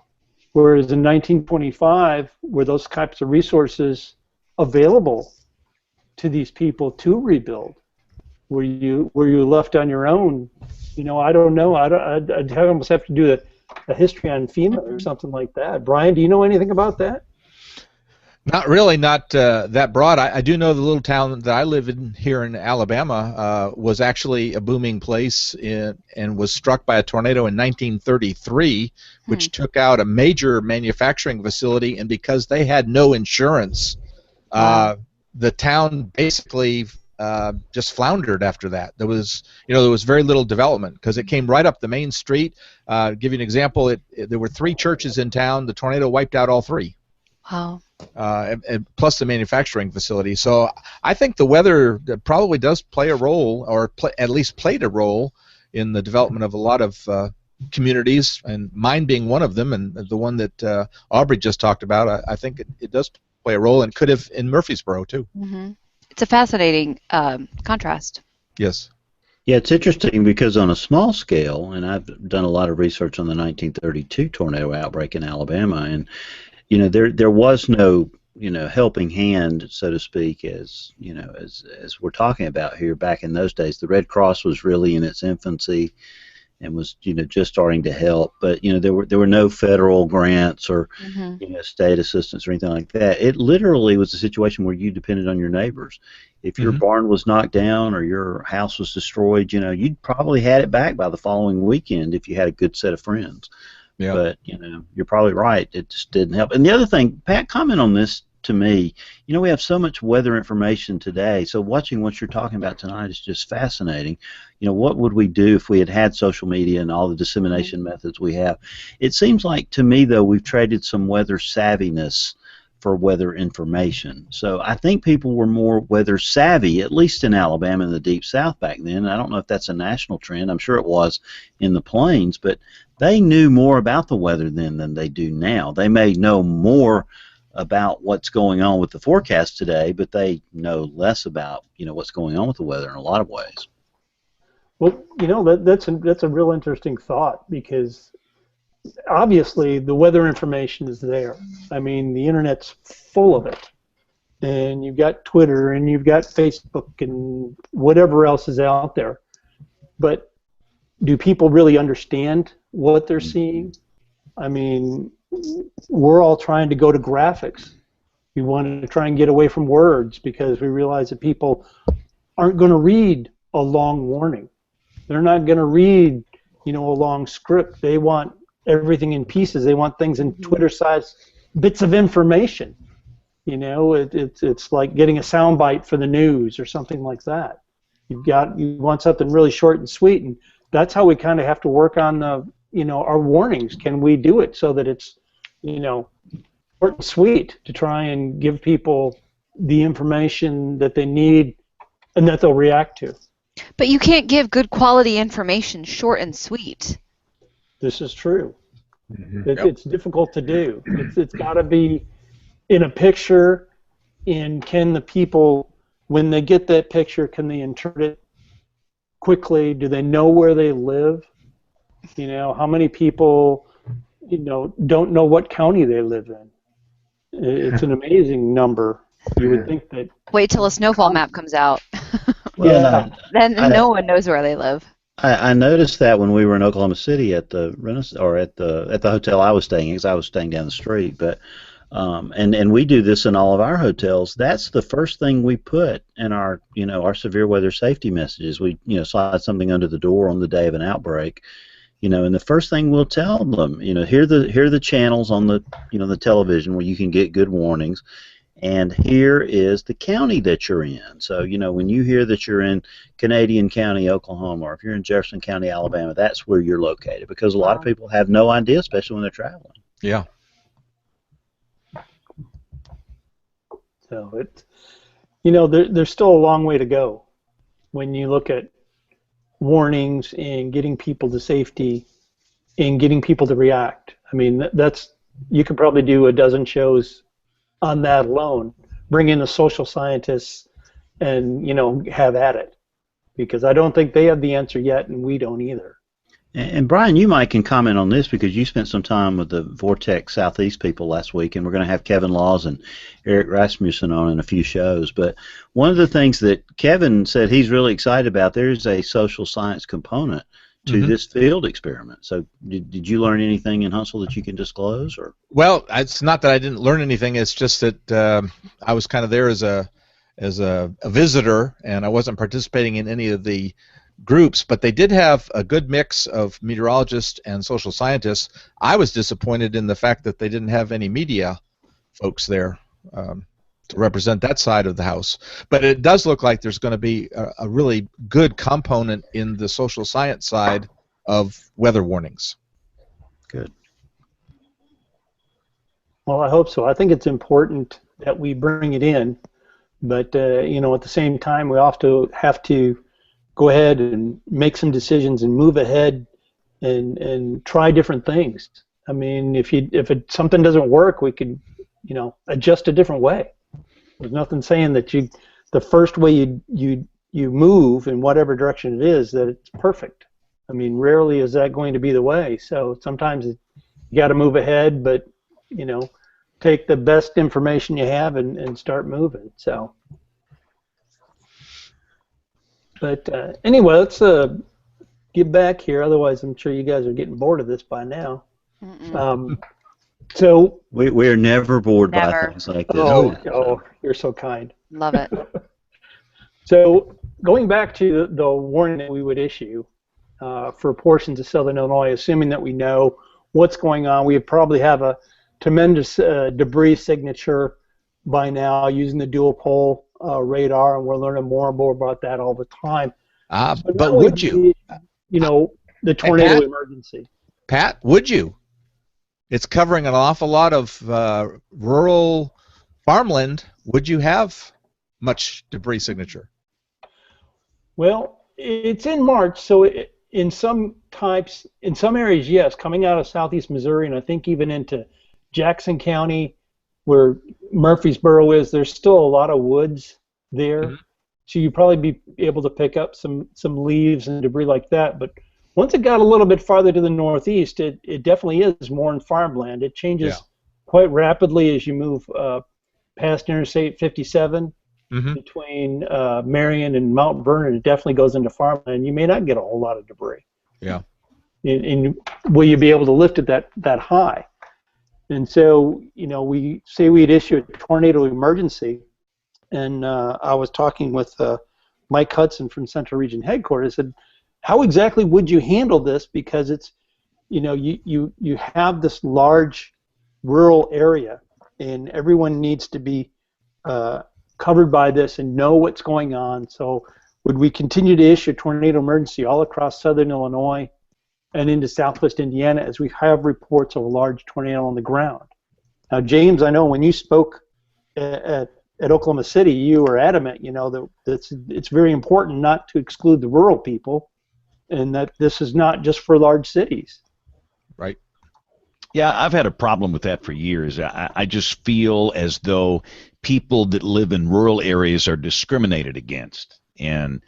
Whereas in 1925, were those types of resources available to these people to rebuild? Were you left on your own? You know, I don't know. I'd almost have to do a history on FEMA or something like that. Brian, do you know anything about that? Not really, not that broad. I do know the little town that I live in here in Alabama was actually a booming place and was struck by a tornado in 1933, which took out a major manufacturing facility, and because they had no insurance, the town basically just floundered after that. There was very little development because it came right up the main street. Give you an example, there were 3 churches in town. The tornado wiped out all 3. Wow. And plus the manufacturing facility. So I think the weather probably does play a role, or at least played a role, in the development of a lot of communities, and mine being one of them, and the one that Aubrey just talked about. I think it does play a role, and could have in Murfreesboro too. Mm-hmm. It's a fascinating contrast. Yes. Yeah, it's interesting because on a small scale, and I've done a lot of research on the 1932 tornado outbreak in Alabama, and there was no helping hand, so to speak, as we're talking about here. Back in those days, the Red Cross was really in its infancy and was just starting to help, but there were no federal grants or state assistance or anything like that. It literally was a situation where you depended on your neighbors. If your barn was knocked down or your house was destroyed, you'd probably had it back by the following weekend if you had a good set of friends. Yeah. But you're probably right. It just didn't help. And the other thing, Pat, comment on this to me. We have so much weather information today. So watching what you're talking about tonight is just fascinating. What would we do if we had social media and all the dissemination methods we have? It seems like to me, though, we've traded some weather savviness for weather information. So I think people were more weather savvy, at least in Alabama and the Deep South back then. I don't know if that's a national trend. I'm sure it was in the Plains, but they knew more about the weather then than they do now. They may know more about what's going on with the forecast today, but they know less about what's going on with the weather in a lot of ways. Well, that's a real interesting thought, because obviously the weather information is there. I mean, the internet's full of it, and you've got Twitter and you've got Facebook and whatever else is out there. But do people really understand what they're seeing? I mean, we're all trying to go to graphics. We want to try and get away from words because we realize that people aren't going to read a long warning. They're not going to read, a long script. They want everything in pieces. They want things in Twitter-sized bits of information. It's like getting a soundbite for the news or something like that. You want something really short and sweet, and that's how we kind of have to work on our warnings. Can we do it so that it's short and sweet to try and give people the information that they need and that they'll react to? But you can't give good quality information short and sweet. This is true. It's difficult to do. It's got to be in a picture, and can the people, when they get that picture, can they interpret it quickly? Do they know where they live? How many people, don't know what county they live in? It's an amazing number. You would think that. Wait till a snowfall map comes out. Yeah. Then no one knows where they live. I noticed that when we were in Oklahoma City at the at the hotel I was staying in, because I was staying down the street. But and we do this in all of our hotels. That's the first thing we put in our our severe weather safety messages. We slide something under the door on the day of an outbreak. And the first thing we'll tell them, here are the channels on the the television where you can get good warnings. And here is the county that you're in. So, when you hear that you're in Canadian County, Oklahoma, or if you're in Jefferson County, Alabama, that's where you're located, because a lot of people have no idea, especially when they're traveling. Yeah. So there's still a long way to go when you look at warnings and getting people to safety and getting people to react. I mean, you could probably do a dozen shows on that alone. Bring in the social scientists and have at it. because I don't think they have the answer yet, and we don't either. And Brian, you might can comment on this because you spent some time with the Vortex Southeast people last week, and we're going to have Kevin Laws and Eric Rasmussen on in a few shows. But one of the things that Kevin said he's really excited about, there's a social science component to this field experiment. So did you learn anything in Huntsville that you can disclose? Or? Well, it's not that I didn't learn anything. It's just that I was kind of there as a visitor, and I wasn't participating in any of the groups, but they did have a good mix of meteorologists and social scientists. I was disappointed in the fact that they didn't have any media folks there to represent that side of the house. But it does look like there's going to be a really good component in the social science side of weather warnings. Good. Well, I hope so. I think it's important that we bring it in, but you know, at the same time, we also have to go ahead and make some decisions and move ahead and try different things. I mean, if something doesn't work, we can, you know, adjust a different way. There's nothing saying that the first way you move in whatever direction it is that it's perfect. I mean, rarely is that going to be the way. So sometimes you got to move ahead, but you know, take the best information you have and start moving. So. But anyway, let's get back here. Otherwise, I'm sure you guys are getting bored of this by now. So we're never bored by things like this. Oh, you're so kind. Love it. So going back to the warning that we would issue for portions of southern Illinois, assuming that we know what's going on, we probably have a tremendous debris signature by now using the dual pole radar, and we're learning more and more about that all the time. But would you? You know, the tornado emergency. Pat, would you? It's covering an awful lot of rural farmland. Would you have much debris signature? Well, it's in March, so in some areas, yes, coming out of southeast Missouri, and I think even into Jackson County, where Murfreesboro is, there's still a lot of woods there. So you'd probably be able to pick up some leaves and debris like that. But once it got a little bit farther to the northeast, it definitely is more in farmland. It changes quite rapidly as you move past Interstate 57 between Marion and Mount Vernon. It definitely goes into farmland. You may not get a whole lot of debris. Yeah. And will you be able to lift it that high? And so, you know, we say we'd issue a tornado emergency, and I was talking with Mike Hudson from Central Region Headquarters. I said, how exactly would you handle this? Because it's, you know, you have this large rural area, and everyone needs to be covered by this and know what's going on. So would we continue to issue a tornado emergency all across southern Illinois and into southwest Indiana as we have reports of a large tornado on the ground? Now, James, I know when you spoke at Oklahoma City, you were adamant, you know, that it's very important not to exclude the rural people, and that this is not just for large cities. Right. Yeah, I've had a problem with that for years. I just feel as though people that live in rural areas are discriminated against, and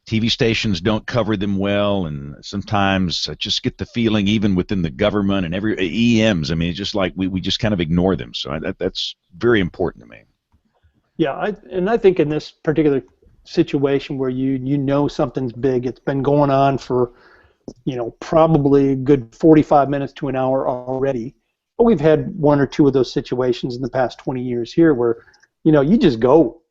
TV stations don't cover them well, and sometimes I just get the feeling, even within the government and every EMs, I mean, it's just like we just kind of ignore them. So that's very important to me. Yeah, I think in this particular situation where you know something's big, it's been going on for, you know, probably a good 45 minutes to an hour already. But we've had one or two of those situations in the past 20 years here where, you know, you just go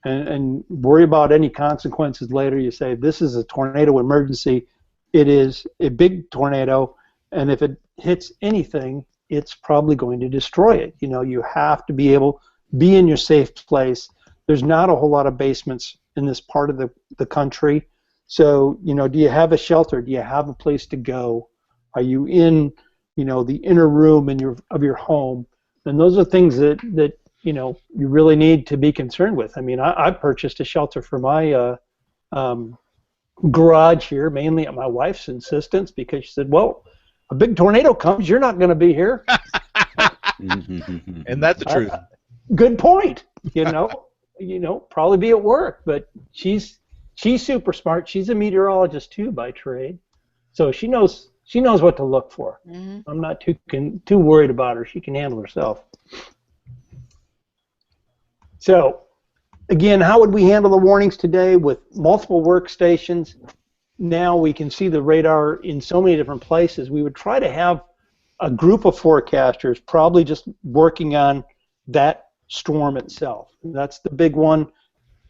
and worry about any consequences later. You say, this is a tornado emergency. It is a big tornado, and if it hits anything, it's probably going to destroy it. You know, you have to be able to be in your safe place. There's not a whole lot of basements in this part of the country. So, you know, do you have a shelter? Do you have a place to go? Are you in, you know, the inner room of your home? And those are things that you know, you really need to be concerned with. I mean, I purchased a shelter for my garage here, mainly at my wife's insistence, because she said, well, a big tornado comes, you're not going to be here. And that's the truth. Good point. You know, probably be at work, but she's she's super smart. She's a meteorologist too by trade, so she knows what to look for. Mm-hmm. I'm not too worried about her. She can handle herself. So, again, how would we handle the warnings today with multiple workstations? Now we can see the radar in so many different places. We would try to have a group of forecasters probably just working on that storm itself. That's the big one.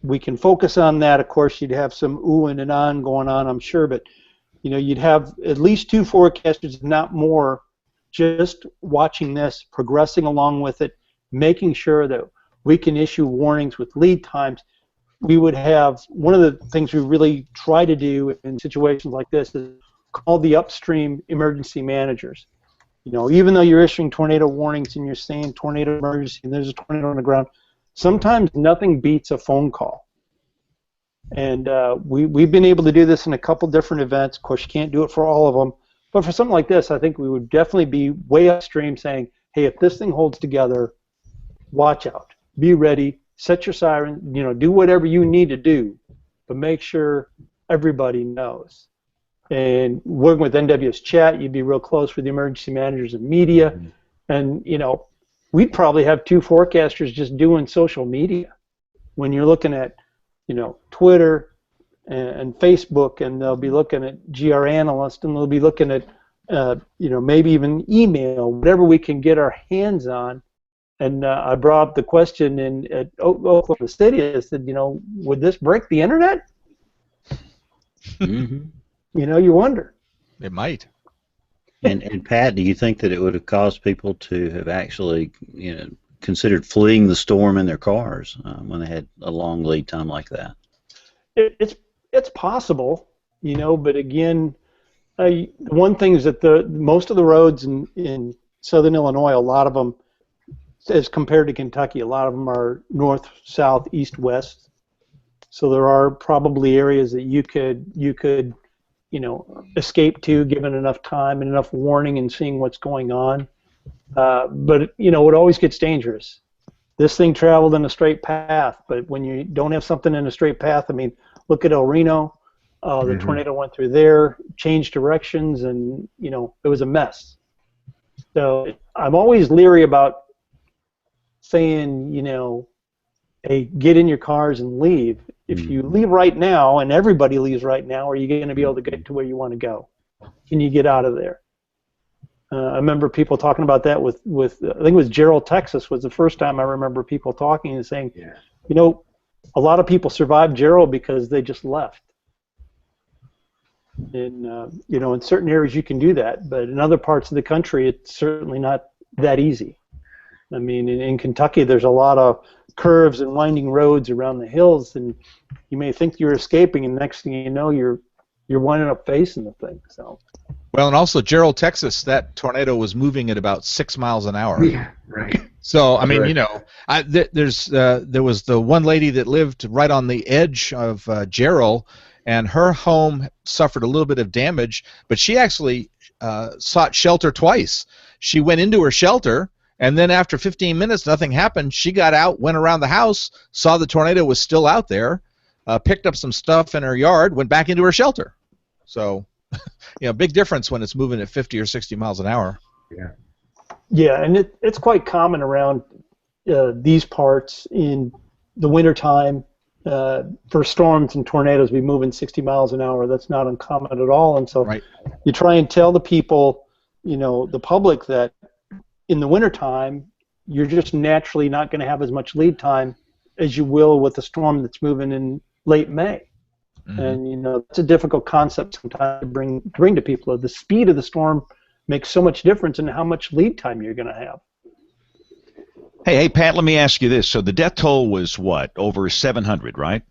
We can focus on that. Of course, you'd have some oohing and on going on, I'm sure, but you'd have at least 2 forecasters, if not more, just watching this, progressing along with it, making sure that we can issue warnings with lead times. We would have, one of the things we really try to do in situations like this is call the upstream emergency managers. Even though you're issuing tornado warnings and you're saying tornado emergency and there's a tornado on the ground, sometimes nothing beats a phone call. And we've been able to do this in a couple different events. Of course, you can't do it for all of them. But for something like this, I think we would definitely be way upstream saying, hey, if this thing holds together, watch out. Be ready. Set your siren. Do whatever you need to do. But make sure everybody knows. And working with NWS Chat, you'd be real close with the emergency managers and media. Mm-hmm. And, we'd probably have 2 forecasters just doing social media. When you're looking at, Twitter and Facebook, and they'll be looking at GR Analyst, and they'll be looking at, maybe even email, whatever we can get our hands on. And I brought up the question at Oklahoma City. I said, would this break the internet? Mm-hmm. You wonder. It might. And Pat, do you think that it would have caused people to have actually, considered fleeing the storm in their cars when they had a long lead time like that? It's possible, but again, one thing is that most of the roads in southern Illinois, a lot of them, as compared to Kentucky, a lot of them are north, south, east, west. So there are probably areas that you could escape to, given enough time and enough warning and seeing what's going on. But it always gets dangerous. This thing traveled in a straight path, but when you don't have something in a straight path, look at El Reno. The tornado went through there, changed directions, and it was a mess. So I'm always leery about saying, hey, get in your cars and leave. If you leave right now, and everybody leaves right now, are you going to be able to get to where you want to go? Can you get out of there? I remember people talking about that with I think it was Gerald, Texas, was the first time I remember people talking and saying, a lot of people survived Gerald because they just left. And in certain areas you can do that, but in other parts of the country it's certainly not that easy. In Kentucky there's a lot of curves and winding roads around the hills, and you may think you're escaping, and next thing you know you're winding up facing the thing. So. Well, and also Gerald, Texas, that tornado was moving at about 6 miles an hour. Yeah, right. So there was the one lady that lived right on the edge of Gerald, and her home suffered a little bit of damage, but she actually sought shelter twice. She went into her shelter, and then after 15 minutes, nothing happened. She got out, went around the house, saw the tornado was still out there, picked up some stuff in her yard, went back into her shelter. So, big difference when it's moving at 50 or 60 miles an hour. Yeah. Yeah, and it's quite common around these parts in the wintertime for storms and tornadoes be moving 60 miles an hour. That's not uncommon at all. And so you try and tell the people, the public, that in the wintertime, you're just naturally not going to have as much lead time as you will with a storm that's moving in late May. Mm-hmm. And, it's a difficult concept sometimes to bring to people. The speed of the storm makes so much difference in how much lead time you're going to have. Hey, Pat, let me ask you this. So the death toll was what, over 700, right?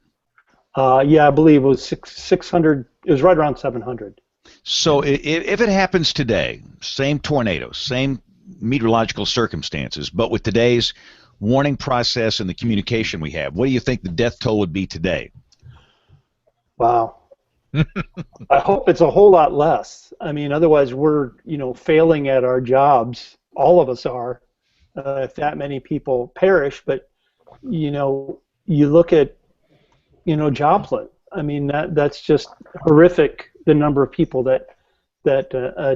Yeah, I believe it was 600. It was right around 700. So if it happens today, same tornado, same meteorological circumstances, but with today's warning process and the communication we have, what do you think the death toll would be today? Wow. I hope it's a whole lot less. Otherwise we're, failing at our jobs. All of us are, if that many people perish. But, you look at, Joplin. I mean, that's just horrific, the number of people that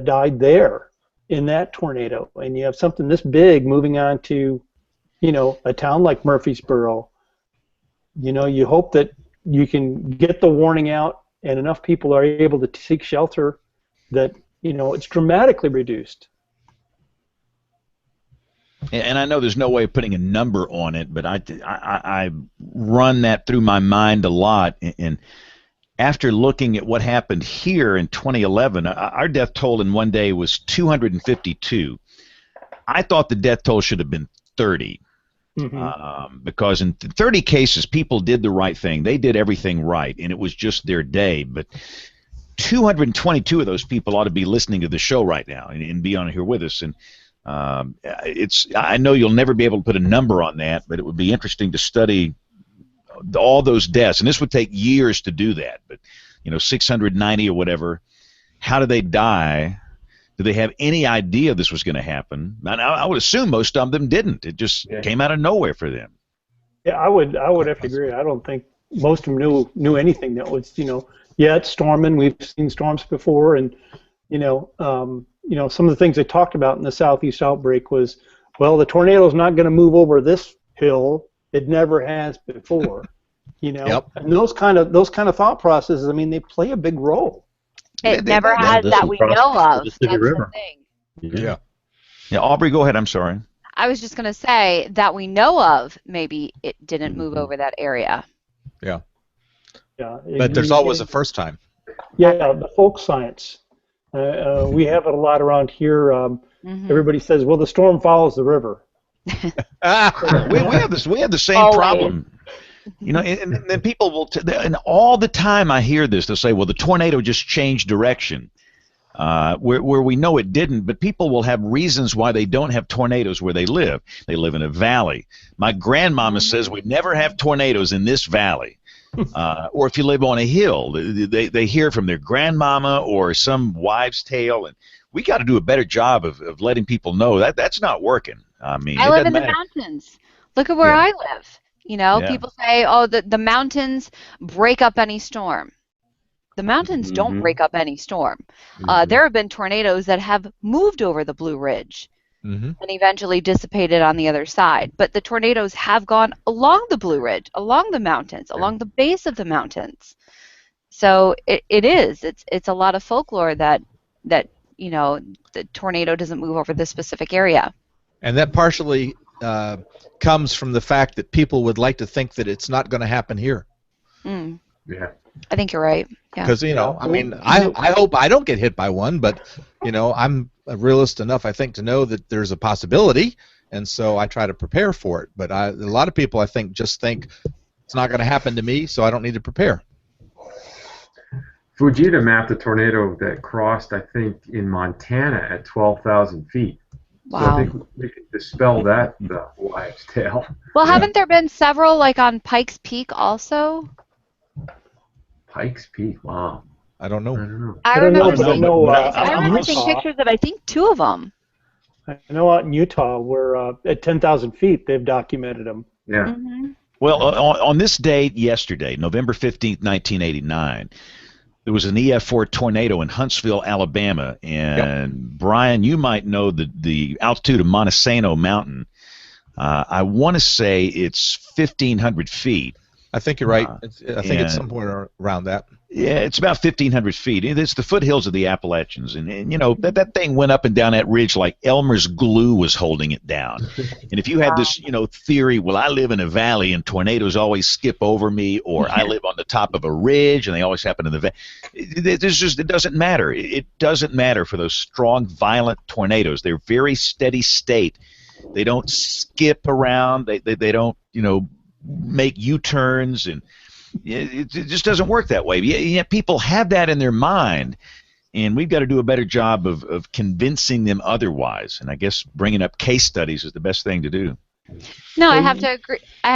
died there in that tornado. And you have something this big moving on to, a town like Murfreesboro. You hope that you can get the warning out and enough people are able to seek shelter that, it's dramatically reduced. And I know there's no way of putting a number on it, but I run that through my mind a lot. And after looking at what happened here in 2011, our death toll in one day was 252. I thought the death toll should have been 30. Because in 30 cases, people did the right thing. They did everything right, and it was just their day. But 222 of those people ought to be listening to the show right now and be on here with us. And I know you'll never be able to put a number on that, but it would be interesting to study all those deaths, and this would take years to do that. But 690 or whatever, how do they die? Do they have any idea this was going to happen? And I would assume most of them didn't. It just came out of nowhere for them. Yeah, I would have to agree. I don't think most of them knew anything that was, it's storming. We've seen storms before, and some of the things they talked about in the southeast outbreak was, well, the tornado's not going to move over this hill. It never has before. Yep. And those kind of thought processes, I mean, they play a big role. It never has that we know of. That's the thing. Yeah. Yeah, Aubrey, go ahead. I'm sorry. I was just going to say that we know of, maybe it didn't move over that area. Yeah. Yeah. But there's always a first time. Yeah, the folk science. We have it a lot around here. Everybody says, well, the storm follows the river. we have the same problem. And then people will, and all the time I hear this, they'll say, well, the tornado just changed direction, where we know it didn't, but people will have reasons why they don't have tornadoes where they live. They live in a valley. My grandmama says we never have tornadoes in this valley. Or if you live on a hill, they hear from their grandmama or some wives' tale, and we got to do a better job of letting people know that's not working. I mean, I live in the mountains. Look at where I live. People say, oh, the mountains break up any storm. The mountains don't break up any storm. There have been tornadoes that have moved over the Blue Ridge and eventually dissipated on the other side. But the tornadoes have gone along the Blue Ridge, along the mountains, along the base of the mountains. So it's a lot of folklore that the tornado doesn't move over this specific area. And that partially comes from the fact that people would like to think that it's not going to happen here. Yeah. I think you're right. Yeah. Because, I mean, I hope I don't get hit by one, but, I'm a realist enough, I think, to know that there's a possibility, and so I try to prepare for it. But a lot of people, I think, just think it's not going to happen to me, so I don't need to prepare. Fujita mapped a tornado that crossed, I think, in Montana at 12,000 feet. Wow. So I think we could dispel that wives' tale. Well, haven't there been several, like on Pikes Peak also? Pikes Peak, wow. I don't know. I remember seeing pictures of, I think, 2 of them. I know out in Utah where at 10,000 feet they've documented them. Yeah. Well, on this date yesterday, November 15th, 1989, there was an EF4 tornado in Huntsville, Alabama, and Brian, you might know the altitude of Montesano Mountain. I want to say it's 1,500 feet. I think you're right. I think it's somewhere around that. Yeah, it's about 1,500 feet. It's the foothills of the Appalachians, and that thing went up and down that ridge like Elmer's glue was holding it down. And if you had this, theory, well, I live in a valley and tornadoes always skip over me, or I live on the top of a ridge and they always happen in the valley. It doesn't matter. It doesn't matter for those strong, violent tornadoes. They're very steady state. They don't skip around. They don't, make U-turns, and it just doesn't work that way. Yet people have that in their mind, and we've got to do a better job of convincing them otherwise. And I guess bringing up case studies is the best thing to do. No, I have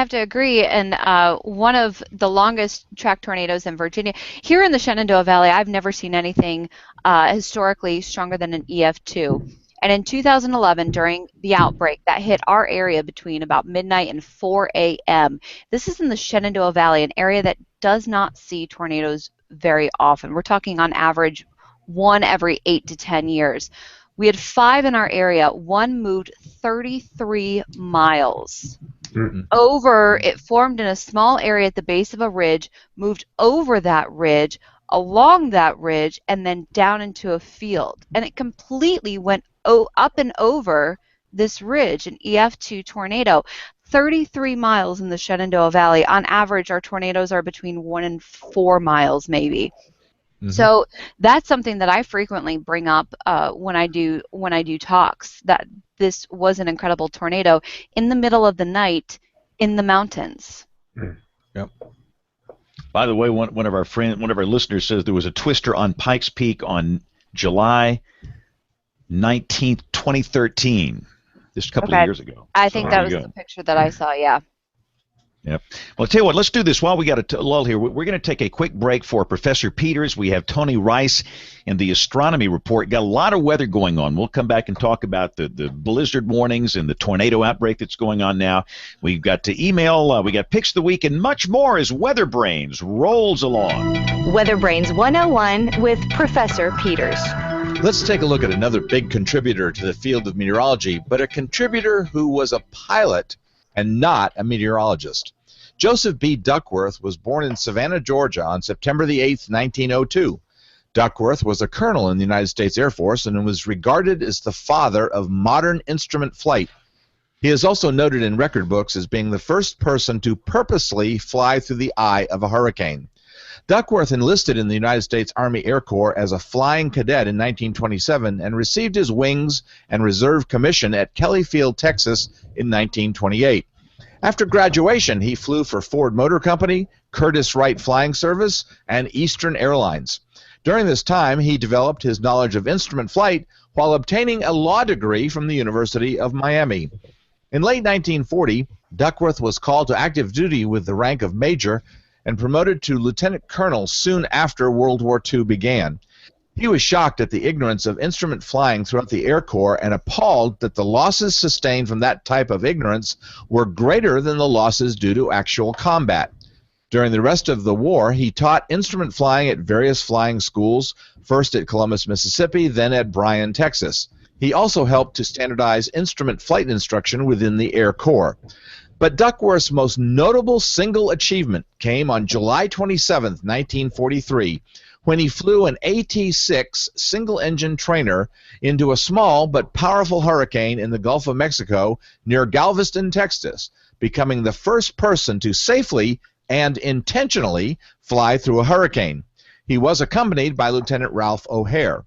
to agree. And one of the longest track tornadoes in Virginia, here in the Shenandoah Valley, I've never seen anything historically stronger than an EF2. And in 2011, during the outbreak that hit our area between about midnight and 4 a.m., this is in the Shenandoah Valley, an area that does not see tornadoes very often. We're talking on average 1 every 8 to 10 years. We had 5 in our area. One moved 33 miles. Over, it formed in a small area at the base of a ridge, moved over that ridge, along that ridge, and then down into a field. And it completely went up and over this ridge, an EF2 tornado. 33 miles in the Shenandoah Valley. On average, our tornadoes are between 1 and 4 miles, maybe. So that's something that I frequently bring up when I do talks, that this was an incredible tornado in the middle of the night in the mountains. Yep. By the way, one of our listeners says there was a twister on Pikes Peak on July 19th, 2013, just a couple of years ago. I think that was the picture that I saw, yeah. Yep. Well, I'll tell you what, let's do this while we got a lull here. We're going to take a quick break for Professor Peters. We have Tony Rice in the Astronomy Report. Got a lot of weather going on. We'll come back and talk about the blizzard warnings and the tornado outbreak that's going on now. We've got to email, we got picks of the week, and much more as WeatherBrains rolls along. WeatherBrains 101 with Professor Peters. Let's take a look at another big contributor to the field of meteorology, but a contributor who was a pilot and not a meteorologist. Joseph B. Duckworth was born in Savannah, Georgia on September the 8th, 1902. Duckworth was a colonel in the United States Air Force and was regarded as the father of modern instrument flight. He is also noted in record books as being the first person to purposely fly through the eye of a hurricane. Duckworth enlisted in the United States Army Air Corps as a flying cadet in 1927 and received his wings and reserve commission at Kelly Field, Texas in 1928. After graduation, he flew for Ford Motor Company, Curtiss-Wright Flying Service, and Eastern Airlines. During this time, he developed his knowledge of instrument flight while obtaining a law degree from the University of Miami. In late 1940, Duckworth was called to active duty with the rank of major and promoted to lieutenant colonel soon after World War II began. He was shocked at the ignorance of instrument flying throughout the Air Corps and appalled that the losses sustained from that type of ignorance were greater than the losses due to actual combat. During the rest of the war, he taught instrument flying at various flying schools, first at Columbus, Mississippi, then at Bryan, Texas. He also helped to standardize instrument flight instruction within the Air Corps. But Duckworth's most notable single achievement came on July 27, 1943, when he flew an AT-6 single-engine trainer into a small but powerful hurricane in the Gulf of Mexico near Galveston, Texas, becoming the first person to safely and intentionally fly through a hurricane. He was accompanied by Lieutenant Ralph O'Hare.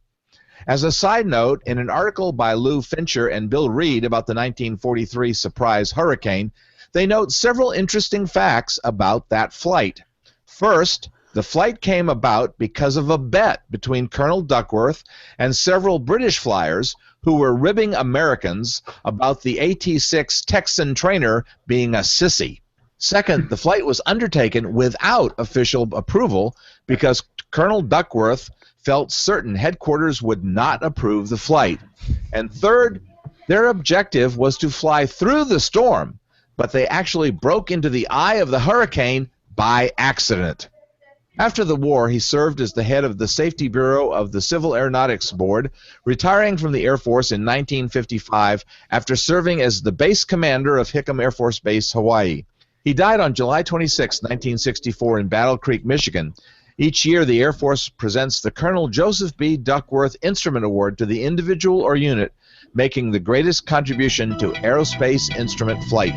As a side note, in an article by Lou Fincher and Bill Reed about the 1943 surprise hurricane, they note several interesting facts about that flight. First, the flight came about because of a bet between Colonel Duckworth and several British flyers who were ribbing Americans about the AT-6 Texan trainer being a sissy. Second, the flight was undertaken without official approval because Colonel Duckworth felt certain headquarters would not approve the flight. And third, their objective was to fly through the storm, but they actually broke into the eye of the hurricane by accident. After the war, he served as the head of the Safety Bureau of the Civil Aeronautics Board, retiring from the Air Force in 1955 after serving as the base commander of Hickam Air Force Base, Hawaii. He died on July 26, 1964 in Battle Creek, Michigan. Each year, the Air Force presents the Colonel Joseph B. Duckworth Instrument Award to the individual or unit making the greatest contribution to aerospace instrument flight.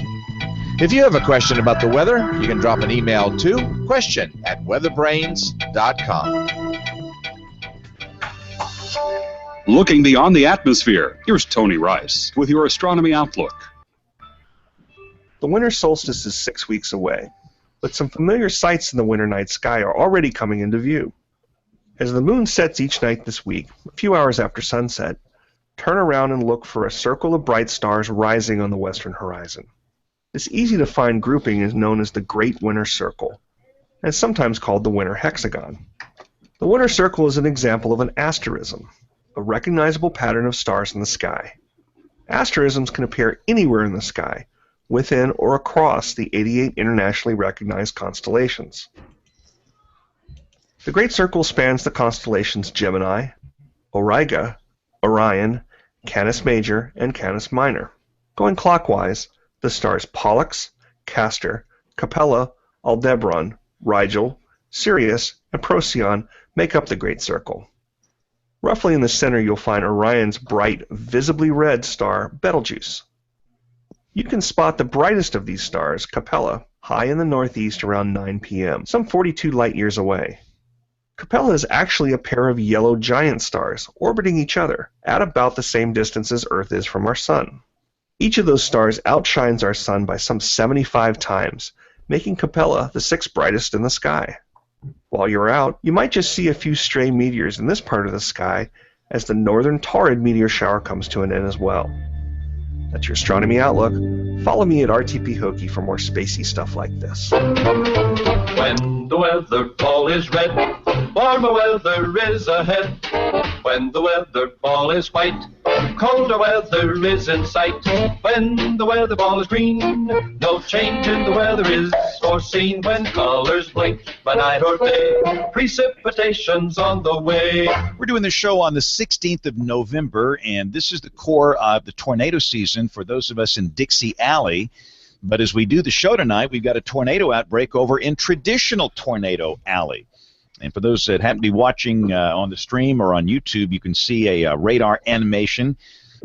If you have a question about the weather, you can drop an email to question@weatherbrains.com. Looking beyond the atmosphere, here's Tony Rice with your Astronomy Outlook. The winter solstice is 6 weeks away, but some familiar sights in the winter night sky are already coming into view. As the moon sets each night this week, a few hours after sunset, turn around and look for a circle of bright stars rising on the western horizon. This easy-to-find grouping is known as the Great Winter Circle, and is sometimes called the Winter Hexagon. The Winter Circle is an example of an asterism, a recognizable pattern of stars in the sky. Asterisms can appear anywhere in the sky, within or across the 88 internationally recognized constellations. The Great Circle spans the constellations Gemini, Auriga, Orion, Canis Major, and Canis Minor. Going clockwise, the stars Pollux, Castor, Capella, Aldebaran, Rigel, Sirius, and Procyon make up the Great Circle. Roughly in the center you'll find Orion's bright, visibly red star Betelgeuse. You can spot the brightest of these stars, Capella, high in the northeast around 9 p.m., some 42 light-years away. Capella is actually a pair of yellow giant stars orbiting each other at about the same distance as Earth is from our Sun. Each of those stars outshines our Sun by some 75 times, making Capella the 6th brightest in the sky. While you're out, you might just see a few stray meteors in this part of the sky as the northern Taurid meteor shower comes to an end as well. That's your Astronomy Outlook. Follow me at RTP Hokie for more spacey stuff like this. When the weather ball is red, warmer weather is ahead. When the weather ball is white, colder weather is in sight. When the weather ball is green, no change in the weather is foreseen. When colors blink by night or day, precipitation's on the way. We're doing the show on the 16th of November, and this is the core of the tornado season for those of us in Dixie Alley. But as we do the show tonight, we've got a tornado outbreak over in traditional Tornado Alley. And for those that happen to be watching on the stream or on YouTube, you can see a radar animation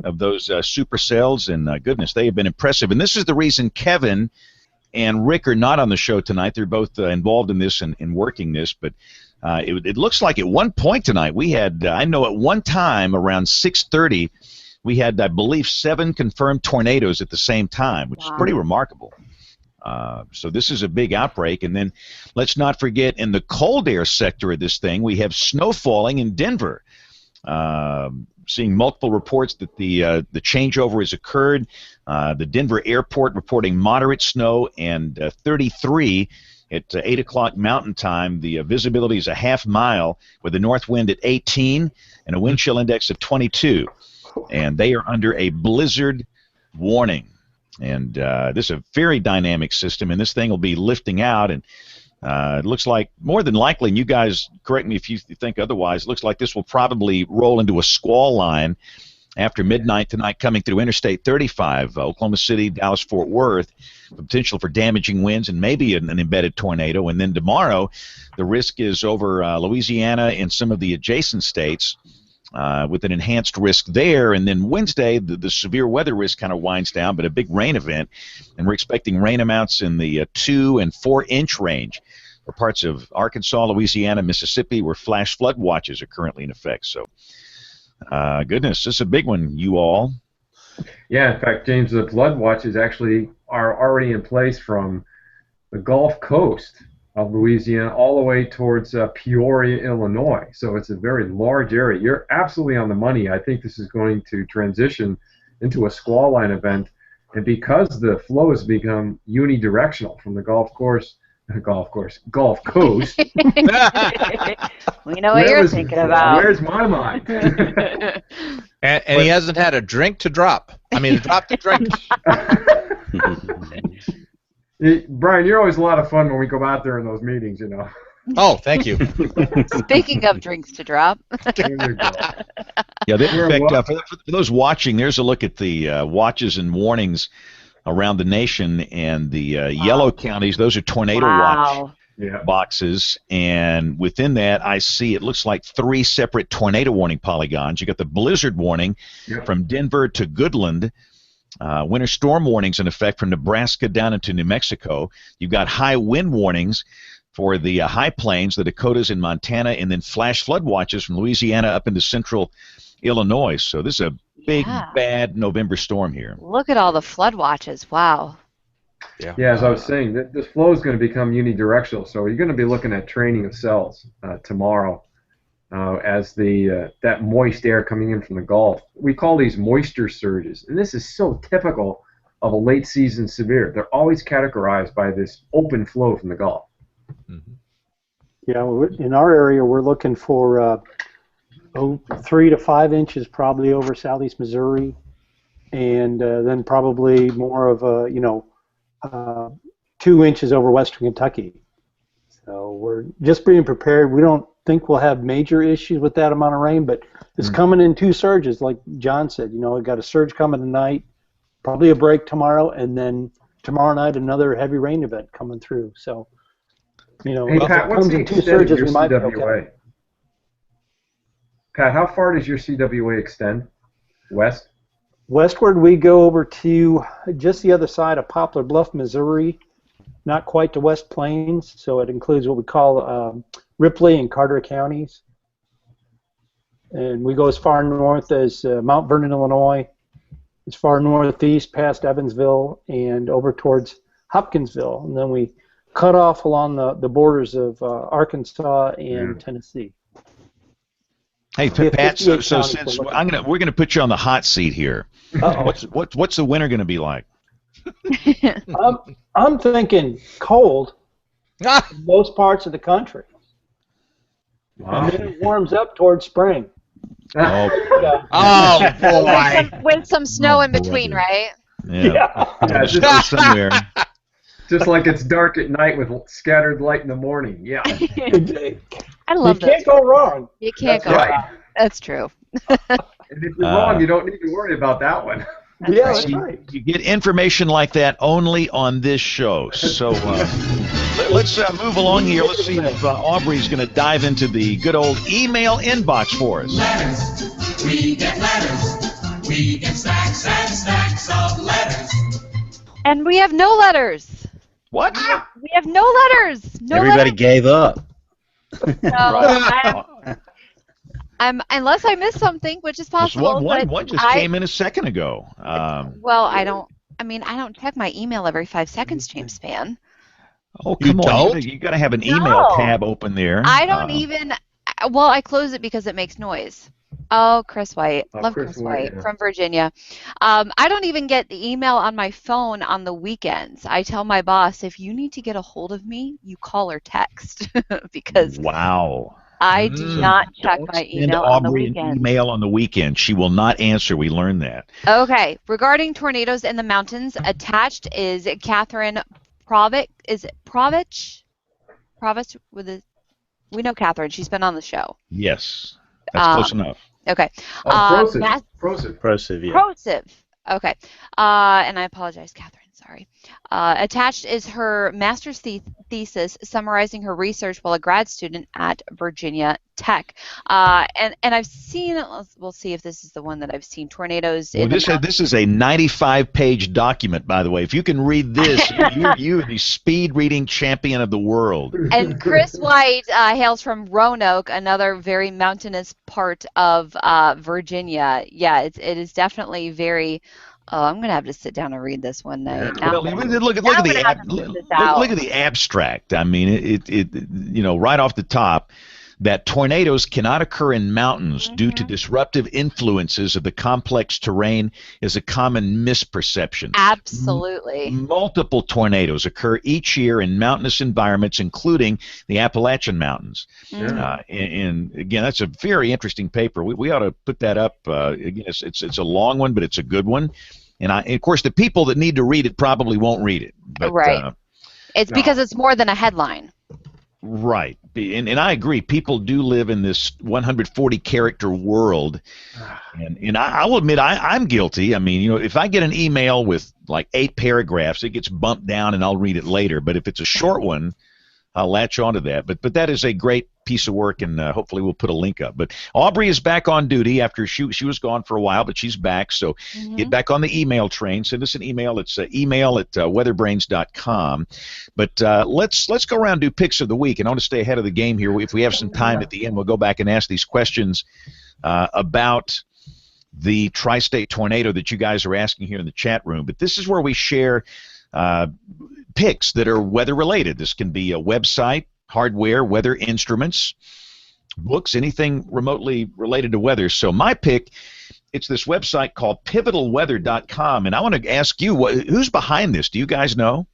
of those supercells, and goodness, they have been impressive. And this is the reason Kevin and Rick are not on the show tonight. They're both involved in this and working this, but it looks like at one point tonight we had, I know at one time around 6:30, we had, I believe, 7 confirmed tornadoes at the same time, which is pretty remarkable. So this is a big outbreak. And then let's not forget, in the cold air sector of this thing, we have snow falling in Denver. Seeing multiple reports that the changeover has occurred. The Denver airport reporting moderate snow, and 33 at 8 o'clock Mountain Time. The visibility is a half mile with a north wind at 18 and a wind chill index of 22. And they are under a blizzard warning. And this is a very dynamic system, and this thing will be lifting out. And it looks like, more than likely, and you guys correct me if you think otherwise, it looks like this will probably roll into a squall line after midnight tonight, coming through Interstate 35, Oklahoma City, Dallas, Fort Worth, potential for damaging winds and maybe an embedded tornado. And then tomorrow, the risk is over Louisiana and some of the adjacent states, with an enhanced risk there. And then Wednesday, the severe weather risk kind of winds down, but a big rain event. And we're expecting rain amounts in the 2 and 4 inch range for parts of Arkansas, Louisiana, Mississippi, where flash flood watches are currently in effect. So, goodness, this is a big one, you all. Yeah, in fact, James, the flood watches actually are already in place from the Gulf Coast of Louisiana all the way towards Peoria, Illinois. So it's a very large area. You're absolutely on the money. I think this is going to transition into a squall line event, and because the flow has become unidirectional from the Gulf Coast. We know what you're thinking about. Where's my mind? And he hasn't had a drink to drop. I mean, a drop to drink. Brian, you're always a lot of fun when we go out there in those meetings, you know. Oh, thank you. Speaking of drinks to drop. There you go. Yeah, in fact, for those watching, there's a look at the watches and warnings around the nation, and the yellow counties, those are tornado watch boxes, and within that I see it looks like 3 separate tornado warning polygons. You got the blizzard warning from Denver to Goodland. Winter storm warnings in effect from Nebraska down into New Mexico. You've got high wind warnings for the high plains, the Dakotas and Montana, and then flash flood watches from Louisiana up into central Illinois. So this is a big, bad November storm here. Look at all the flood watches. Wow. Yeah, as I was saying, this flow is going to become unidirectional. So you're going to be looking at training of cells tomorrow as that moist air coming in from the Gulf. We call these moisture surges, and this is so typical of a late season severe. They're always categorized by this open flow from the Gulf. Mm-hmm. Yeah, in our area, we're looking for 3 to 5 inches probably over southeast Missouri, and then probably more of 2 inches over western Kentucky. So we're just being prepared. We don't think we'll have major issues with that amount of rain, but it's coming in 2 surges, like John said. We've got a surge coming tonight, probably a break tomorrow, and then tomorrow night another heavy rain event coming through. So, Hey, if Pat, it what's comes the in 2 extent of surges, your we might be CWA? okay. Pat, how far does your CWA extend? West? Westward, we go over to just the other side of Poplar Bluff, Missouri, not quite to West Plains, so it includes what we call Ripley and Carter counties. And we go as far north as Mount Vernon, Illinois, as far northeast past Evansville and over towards Hopkinsville. And then we cut off along the borders of Arkansas and Tennessee. Hey, Pat, so since we're gonna put you on the hot seat here. What's the winter gonna be like? I'm thinking cold in most parts of the country. Wow. And then it warms up towards spring. Oh boy! With some snow in between, right? Yeah, just somewhere. Just like it's dark at night with scattered light in the morning. Yeah. I love that. You can't go wrong. You can't go wrong. That's true. And if you're wrong, you don't need to worry about that one. That's right. You get information like that only on this show. So let's move along here. Let's see if Aubrey's going to dive into the good old email inbox for us. Letters. We get letters. We get stacks and stacks of letters. And we have no letters. What? We have no letters. No Everybody letters. gave up. No, unless I missed something, which is possible. One just came in a second ago. Well, I don't check my email every 5 seconds, James Span. Oh, come on. You got to have an email tab open there. I don't even. Well, I close it because it makes noise. Oh, Chris White. Love Chris White from Virginia. I don't even get the email on my phone on the weekends. I tell my boss, if you need to get a hold of me, you call or text because I do not check my email on the weekends. An email on the weekend. She will not answer. We learned that. Okay. Regarding tornadoes in the mountains, attached is Catherine Provich. Is it Provich? Provich with a. We know Catherine. She's been on the show. Yes. That's close enough. Okay. Prosive. Yeah. Prosive. Okay. And I apologize, Catherine. Sorry. Attached is her master's thesis summarizing her research while a grad student at Virginia Tech. And I've seen, we'll see if this is the one that I've seen, tornadoes. This is a 95-page document, by the way. If you can read this, you're the speed reading champion of the world. And Chris White hails from Roanoke, another very mountainous part of Virginia. Yeah, it is definitely very. Oh, I'm gonna have to sit down and read this one night. Well, look at the abstract. I mean, it right off the top, that tornadoes cannot occur in mountains due to disruptive influences of the complex terrain is a common misperception. Absolutely. Multiple tornadoes occur each year in mountainous environments, including the Appalachian Mountains. And again, that's a very interesting paper. We ought to put that up. Again, it's a long one, but it's a good one. And of course, the people that need to read it probably won't read it. But, right. It's because it's more than a headline. Right. And I agree. People do live in this 140-character world. And I will admit I'm guilty. I mean, if I get an email with like 8 paragraphs, it gets bumped down and I'll read it later. But if it's a short one, I'll latch onto that. But that is a great piece of work, and hopefully we'll put a link up. But Aubrey is back on duty after she was gone for a while, but she's back. So get back on the email train. Send us an email. It's email@weatherbrains.com. But let's go around and do picks of the week. And I want to stay ahead of the game here. If we have some time at the end, we'll go back and ask these questions about the tri-state tornado that you guys are asking here in the chat room. But this is where we share picks that are weather related. This can be a website, hardware, weather instruments, books, anything remotely related to weather. So my pick, it's this website called pivotalweather.com, and I want to ask you, who's behind this? Do you guys know?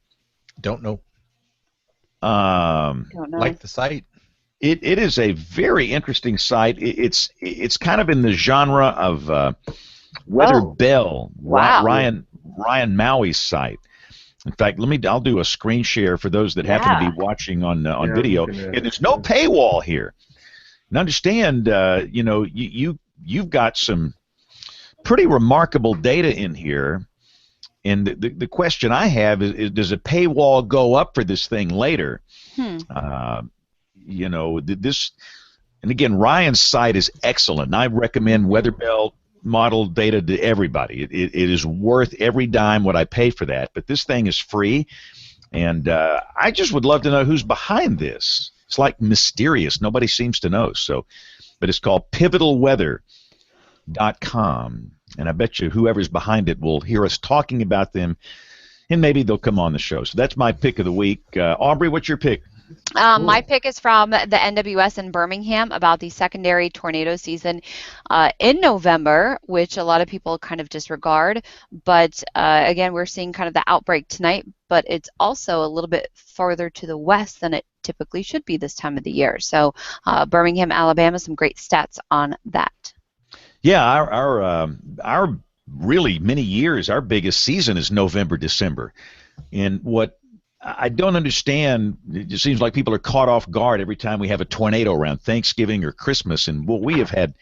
Don't know. Don't know. Like the site. It is a very interesting site. It's kind of in the genre of Weather Bell, wow. Ryan Maui's site. In fact, I'll do a screen share for those that happen to be watching on video. And there's no paywall here. And understand, you've got some pretty remarkable data in here. And the question I have is does a paywall go up for this thing later? This, and again, Ryan's site is excellent. And I recommend WeatherBelt model data to everybody. It is worth every dime what I pay for that. But this thing is free, and I just would love to know who's behind this. It's like mysterious. Nobody seems to know. But it's called pivotalweather.com, and I bet you whoever's behind it will hear us talking about them, and maybe they'll come on the show. So that's my pick of the week. Aubrey, what's your pick? My pick is from the NWS in Birmingham about the secondary tornado season in November, which a lot of people kind of disregard. But again, we're seeing kind of the outbreak tonight, but it's also a little bit farther to the west than it typically should be this time of the year. So Birmingham, Alabama, some great stats on that. Yeah, our really many years, our biggest season is November, December. And what I don't understand, it just seems like people are caught off guard every time we have a tornado around Thanksgiving or Christmas. And what we have had,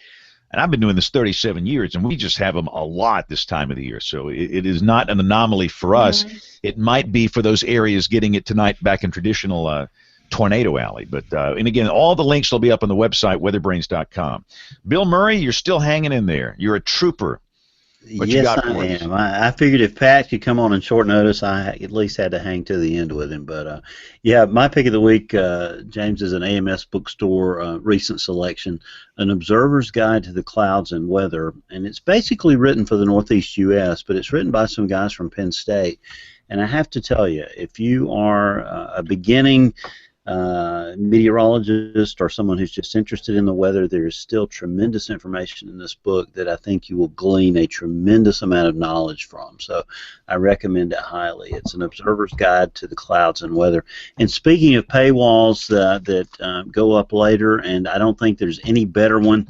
and I've been doing this 37 years, and we just have them a lot this time of the year. So it is not an anomaly for us. It might be for those areas getting it tonight back in traditional tornado alley. But and again, all the links will be up on the website, weatherbrains.com. Bill Murray, you're still hanging in there. You're a trooper. Yes, I am. I figured if Pat could come on in short notice, I at least had to hang to the end with him. But, yeah, my pick of the week, James, is an AMS bookstore recent selection, An Observer's Guide to the Clouds and Weather. And it's basically written for the Northeast U.S., but it's written by some guys from Penn State. And I have to tell you, if you are a beginning meteorologist or someone who's just interested in the weather, there is still tremendous information in this book that I think you will glean a tremendous amount of knowledge from. So I recommend it highly. It's An Observer's Guide to the Clouds and Weather. And speaking of paywalls that go up later, and I don't think there's any better one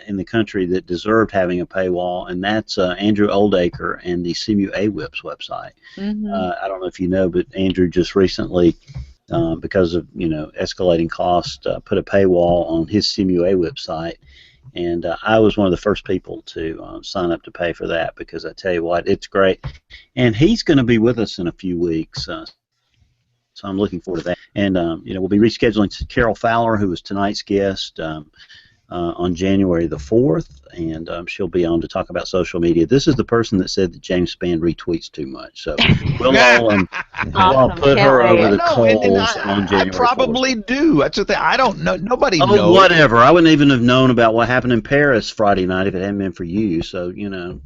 in the country that deserved having a paywall, and that's Andrew Oldacre and the CMU AWIPS website. I don't know if you know, but Andrew just recently, because of escalating cost, put a paywall on his CMU AWIP site, and I was one of the first people to sign up to pay for that, because I tell you what, it's great. And he's going to be with us in a few weeks, so I'm looking forward to that. And we'll be rescheduling Carol Fowler, who was tonight's guest, on January the 4th, and she'll be on to talk about social media. This is the person that said that James Spann retweets too much, so we'll all put her over the coals on January 4th. I probably do. That's the thing. I don't know. Nobody knows. Oh, whatever. I wouldn't even have known about what happened in Paris Friday night if it hadn't been for you, so, don't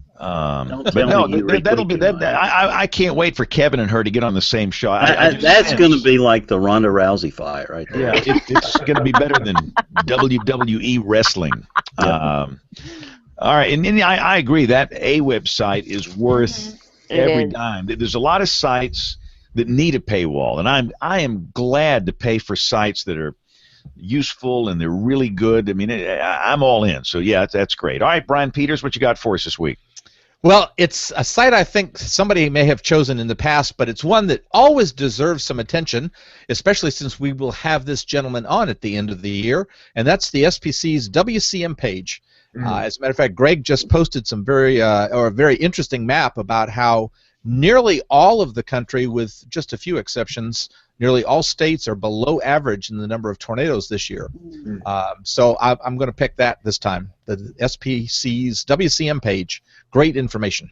tell me you that'll be that. I can't wait for Kevin and her to get on the same show. That's going to be like the Ronda Rousey fight right there. Yeah, it's going to be better than WWE wrestling. All right, and I agree that a website is worth every dime. There's a lot of sites that need a paywall, and I am glad to pay for sites that are useful and they're really good. I mean, I'm all in. So yeah, that's great. All right, Brian Peters, what you got for us this week? Well, it's a site I think somebody may have chosen in the past, but it's one that always deserves some attention, especially since we will have this gentleman on at the end of the year, and that's the SPC's WCM page. As a matter of fact, Greg just posted some a very interesting map about how nearly all of the country, with just a few exceptions, nearly all states are below average in the number of tornadoes this year. So I'm going to pick that this time, the SPC's WCM page. Great information.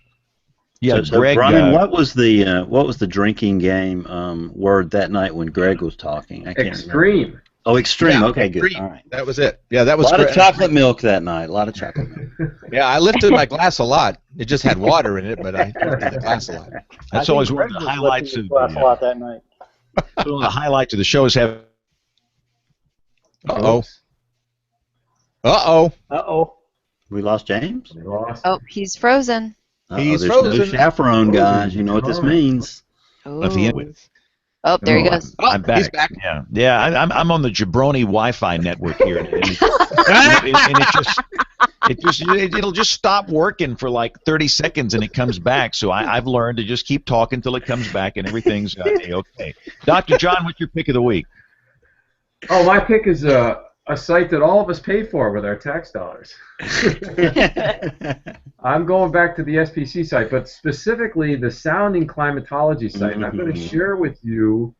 Yeah, so Greg, Brian, what was the drinking game word that night when Greg was talking? I can't remember. Oh, extreme. Yeah, okay, extreme. Good. All right. That was it. Yeah, that was a lot of chocolate milk that night. A lot of chocolate milk. Yeah, I lifted my glass a lot. It just had water in it, but I lifted the glass a lot. That's always one of the highlights of glass a lot that night. So one of the highlights of the show is having. We lost James? Oh, he's frozen. He's there's frozen. no chaperone, guys. You know what this means. Oh, there he goes. I'm back. He's back. Yeah. I'm on the Jabroni Wi-Fi network here, and it just It'll just stop working for like 30 seconds and it comes back. So I've learned to just keep talking until it comes back and everything's okay. Dr. John, what's your pick of the week? Oh, my pick is a site that all of us pay for with our tax dollars. I'm going back to the SPC site, but specifically the sounding climatology site. And I'm going to share with you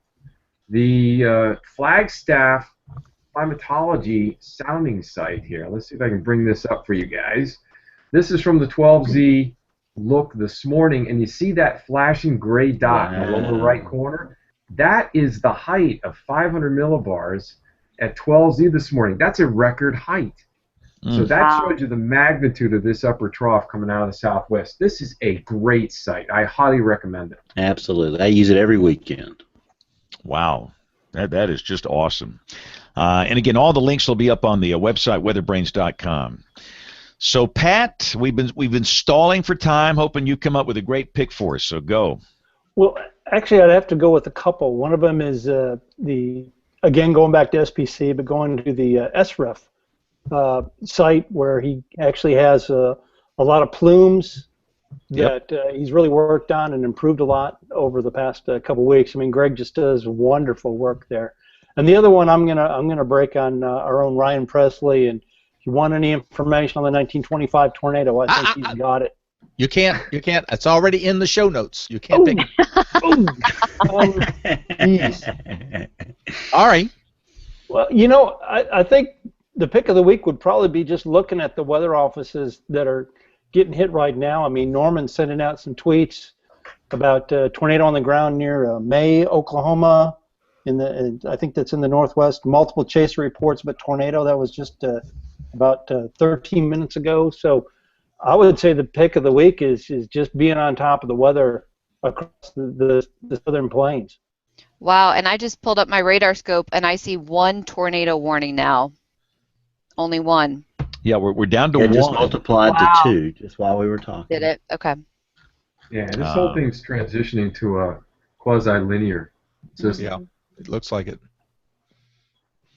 the Flagstaff climatology sounding site here. Let's see if I can bring this up for you guys. This is from the 12Z look this morning, and you see that flashing gray dot in the lower right corner? That is the height of 500 millibars at 12Z this morning. That's a record height. So that shows you the magnitude of this upper trough coming out of the southwest. This is a great site. I highly recommend it. Absolutely. I use it every weekend. Wow. That is just awesome. And again, all the links will be up on the website, weatherbrains.com. So, Pat, we've been stalling for time, hoping you come up with a great pick for us. So go. Well, actually, I'd have to go with a couple. One of them is again, going back to SPC, but going to the SREF site where he actually has a lot of plumes that he's really worked on and improved a lot over the past couple weeks. I mean, Greg just does wonderful work there. And the other one I'm gonna break on our own Ryan Presley. And if you want any information on the 1925 tornado, I think he's got it. You can't. It's already in the show notes. You can't pick it. All right. Well, I think the pick of the week would probably be just looking at the weather offices that are getting hit right now. I mean, Norman's sending out some tweets about tornado on the ground near May, Oklahoma. I think that's in the northwest. Multiple chaser reports, but tornado that was just about 13 minutes ago. So I would say the pick of the week is just being on top of the weather across the southern plains. Wow, and I just pulled up my radar scope, and I see one tornado warning now. Only one. Yeah, we're down to one. Just multiplied to 2 just while we were talking. Did it? Okay. Yeah, this whole thing's transitioning to a quasi-linear system. Yeah, it looks like it.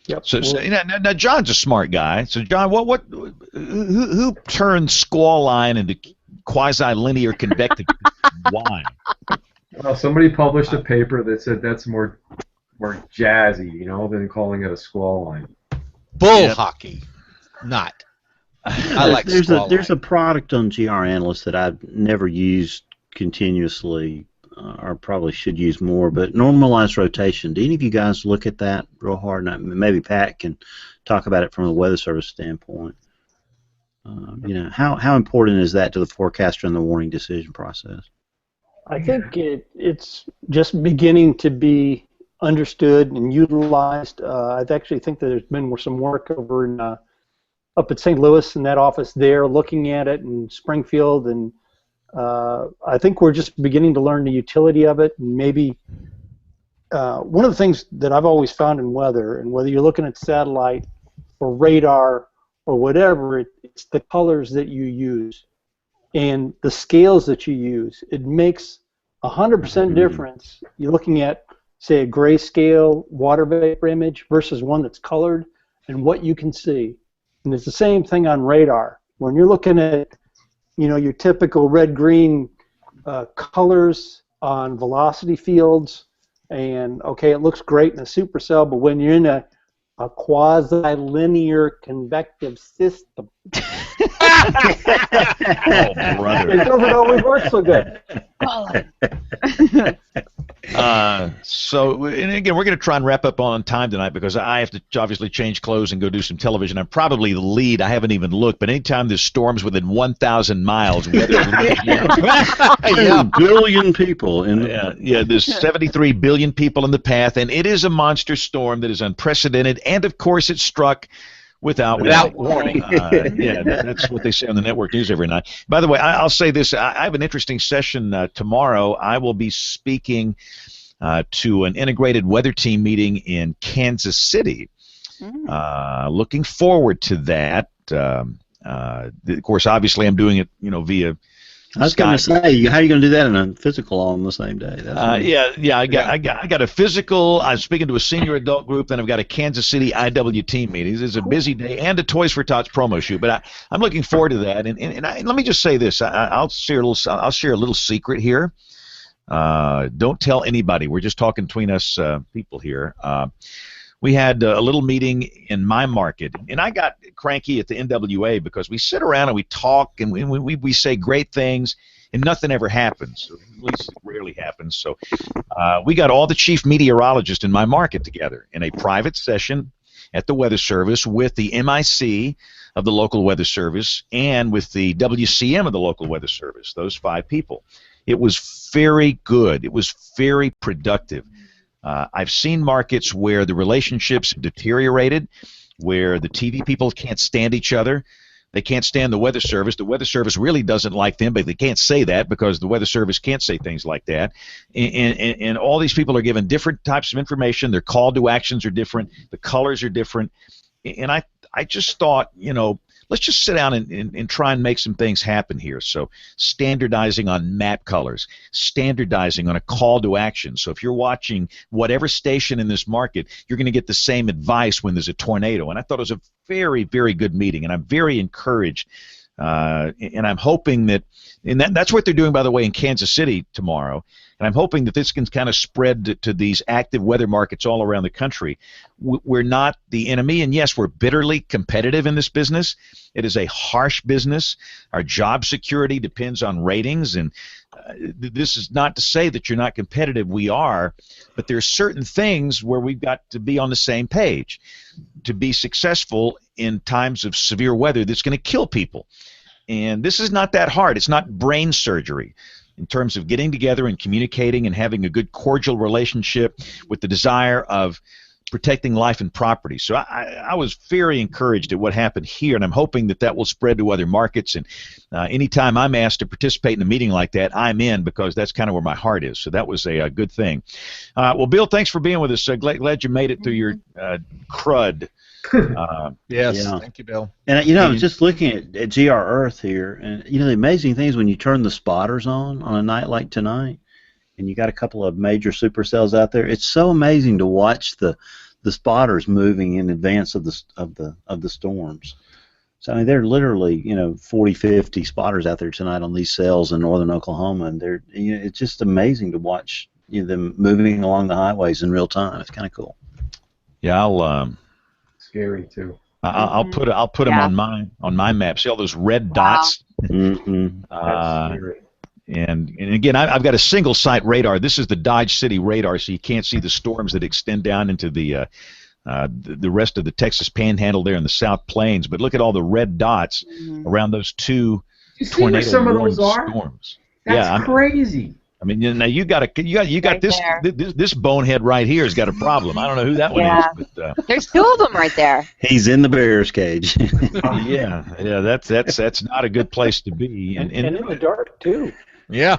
Yep. So now John's a smart guy. So John, who turned squall line into quasi-linear convective? Why? Well, somebody published a paper that said that's more jazzy, than calling it a squall line. Bull hockey, not. I like there's a product on GR Analyst that I've never used continuously, or probably should use more, but normalized rotation. Do any of you guys look at that real hard? And maybe Pat can talk about it from a weather service standpoint. How important is that to the forecaster and the warning decision process? I think it's just beginning to be understood and utilized. I actually think that there's been some work over in up at St. Louis in that office there, looking at it in Springfield, and I think we're just beginning to learn the utility of it. And maybe one of the things that I've always found in weather, and whether you're looking at satellite or radar or whatever, it's the colors that you use and the scales that you use. It makes 100% difference. You're looking at, say, a grayscale water vapor image versus one that's colored, and what you can see. And it's the same thing on radar. When you're looking at, your typical red-green colors on velocity fields, and okay, it looks great in a supercell, but when you're in a quasi-linear convective system, oh, brother. It doesn't always work so good. And again, we're going to try and wrap up on time tonight because I have to obviously change clothes and go do some television. I'm probably the lead. I haven't even looked, but anytime there's storms within 1,000 miles, 2 billion people in there's 73 billion people in the path, and it is a monster storm that is unprecedented, and of course it struck without warning. That's what they say on the network news every night. By the way, I'll say this. I have an interesting session tomorrow. I will be speaking to an integrated weather team meeting in Kansas City. Looking forward to that. Of course, obviously, I'm doing it, via I was going to say, how are you going to do that in a physical all on the same day? I got a physical. I'm speaking to a senior adult group, then I've got a Kansas City IW team meeting. It's a busy day and a Toys for Tots promo shoot, but I'm looking forward to that. And let me just say this: I'll share a little secret here. Don't tell anybody. We're just talking between us people here. We had a little meeting in my market, and I got cranky at the NWA because we sit around and we talk and we say great things, and nothing ever happens. Or at least it rarely happens. So we got all the chief meteorologists in my market together in a private session at the Weather Service with the MIC of the local Weather Service and with the WCM of the local Weather Service, those 5 people. It was very good. It was very productive. I've seen markets where the relationships have deteriorated, where the TV people can't stand each other. They can't stand the Weather Service. The Weather Service really doesn't like them, but they can't say that because the Weather Service can't say things like that. And all these people are given different types of information. Their call to actions are different. The colors are different. And I just thought, let's just sit down and try and make some things happen here. So standardizing on map colors, standardizing on a call to action. So if you're watching whatever station in this market, you're going to get the same advice when there's a tornado. And I thought it was a very, very good meeting, and I'm very encouraged. And I'm hoping that, and that's what they're doing, by the way, in Kansas City tomorrow. And I'm hoping that this can kind of spread to these active weather markets all around the country. We're not the enemy, and yes, we're bitterly competitive in this business. It is a harsh business. Our job security depends on ratings, and this is not to say that you're not competitive. We are, but there's certain things where we've got to be on the same page to be successful in times of severe weather that's going to kill people. And this is not that hard. It's not brain surgery in terms of getting together and communicating and having a good cordial relationship with the desire of protecting life and property. So I was very encouraged at what happened here, and I'm hoping that that will spread to other markets. And anytime I'm asked to participate in a meeting like that, I'm in, because that's kind of where my heart is. So that was a good thing. Well, Bill, thanks for being with us. Glad you made it through your crud. Yes, thank you, Bill. And I was just looking at GR Earth here, and the amazing thing is when you turn the spotters on a night like tonight, and you got a couple of major supercells out there, it's so amazing to watch the spotters moving in advance of the storms. So I mean, they're literally 40, 50 spotters out there tonight on these cells in northern Oklahoma, and they're it's just amazing to watch them moving along the highways in real time. It's kind of cool. Yeah, I'll. Scary too. I'll put them on my map. See all those red dots? Mm-hmm. That's scary. And again, I've got a single site radar. This is the Dodge City radar, so you can't see the storms that extend down into the rest of the Texas Panhandle there in the South Plains. But look at all the red dots around those two tornado-warned storms. That's crazy. I mean, you got this bonehead right here has got a problem. I don't know who that one is, but there's 2 of them right there. He's in the bear's cage. yeah, that's not a good place to be. And in the dark too. Yeah.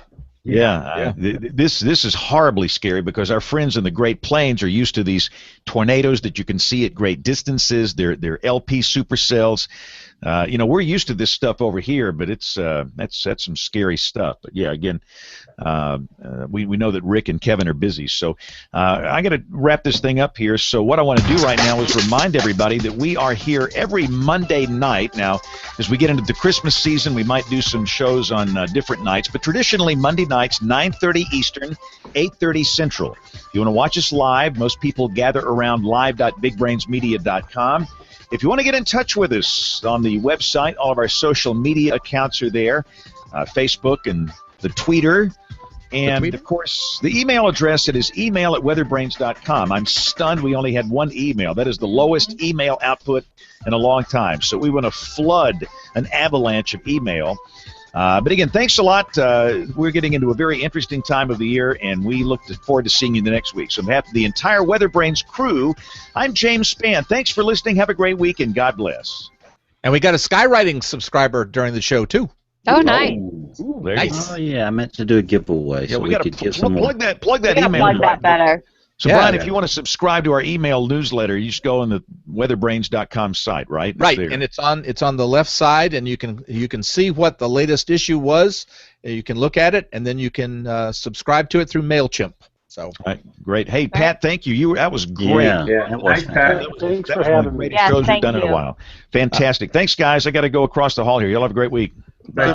This is horribly scary because our friends in the Great Plains are used to these tornadoes that you can see at great distances. They're LP supercells. We're used to this stuff over here, but that's some scary stuff. But yeah, again, we know that Rick and Kevin are busy, so I got to wrap this thing up here. So what I want to do right now is remind everybody that we are here every Monday night. Now, as we get into the Christmas season, we might do some shows on different nights, but traditionally Monday nights, 9:30 Eastern, 8:30 Central. If you want to watch us live, most people gather around live.bigbrainsmedia.com. If you want to get in touch with us on the website, all of our social media accounts are there, Facebook and the Twitter. And, of course, the email address, it is email@weatherbrains.com. I'm stunned we only had one email. That is the lowest email output in a long time. So we want to flood an avalanche of email. But again, thanks a lot. We're getting into a very interesting time of the year, and we look forward to seeing you the next week. So on behalf of the entire WeatherBrains crew, I'm James Spann. Thanks for listening. Have a great week, and God bless. And we got a skywriting subscriber during the show, too. Oh, nice. Nice. Oh, yeah, I meant to do a giveaway. Yeah, so we got to could give some plug that email. Plug that better. So, Yeah. Brian, if you want to subscribe to our email newsletter, you just go on the weatherbrains.com site, right? It's Right, there. and it's on the left side, and you can see what the latest issue was. You can look at it, and then you can subscribe to it through MailChimp. So. All right, great. Hey, Pat, thank you. That was great. Yeah, that was Thanks, Pat. fantastic. Thanks That for was one of the having me. greatest shows we've thank done in a you. while. Fantastic. Thanks, guys. I got to go across the hall here. Y'all have a great week. Thanks,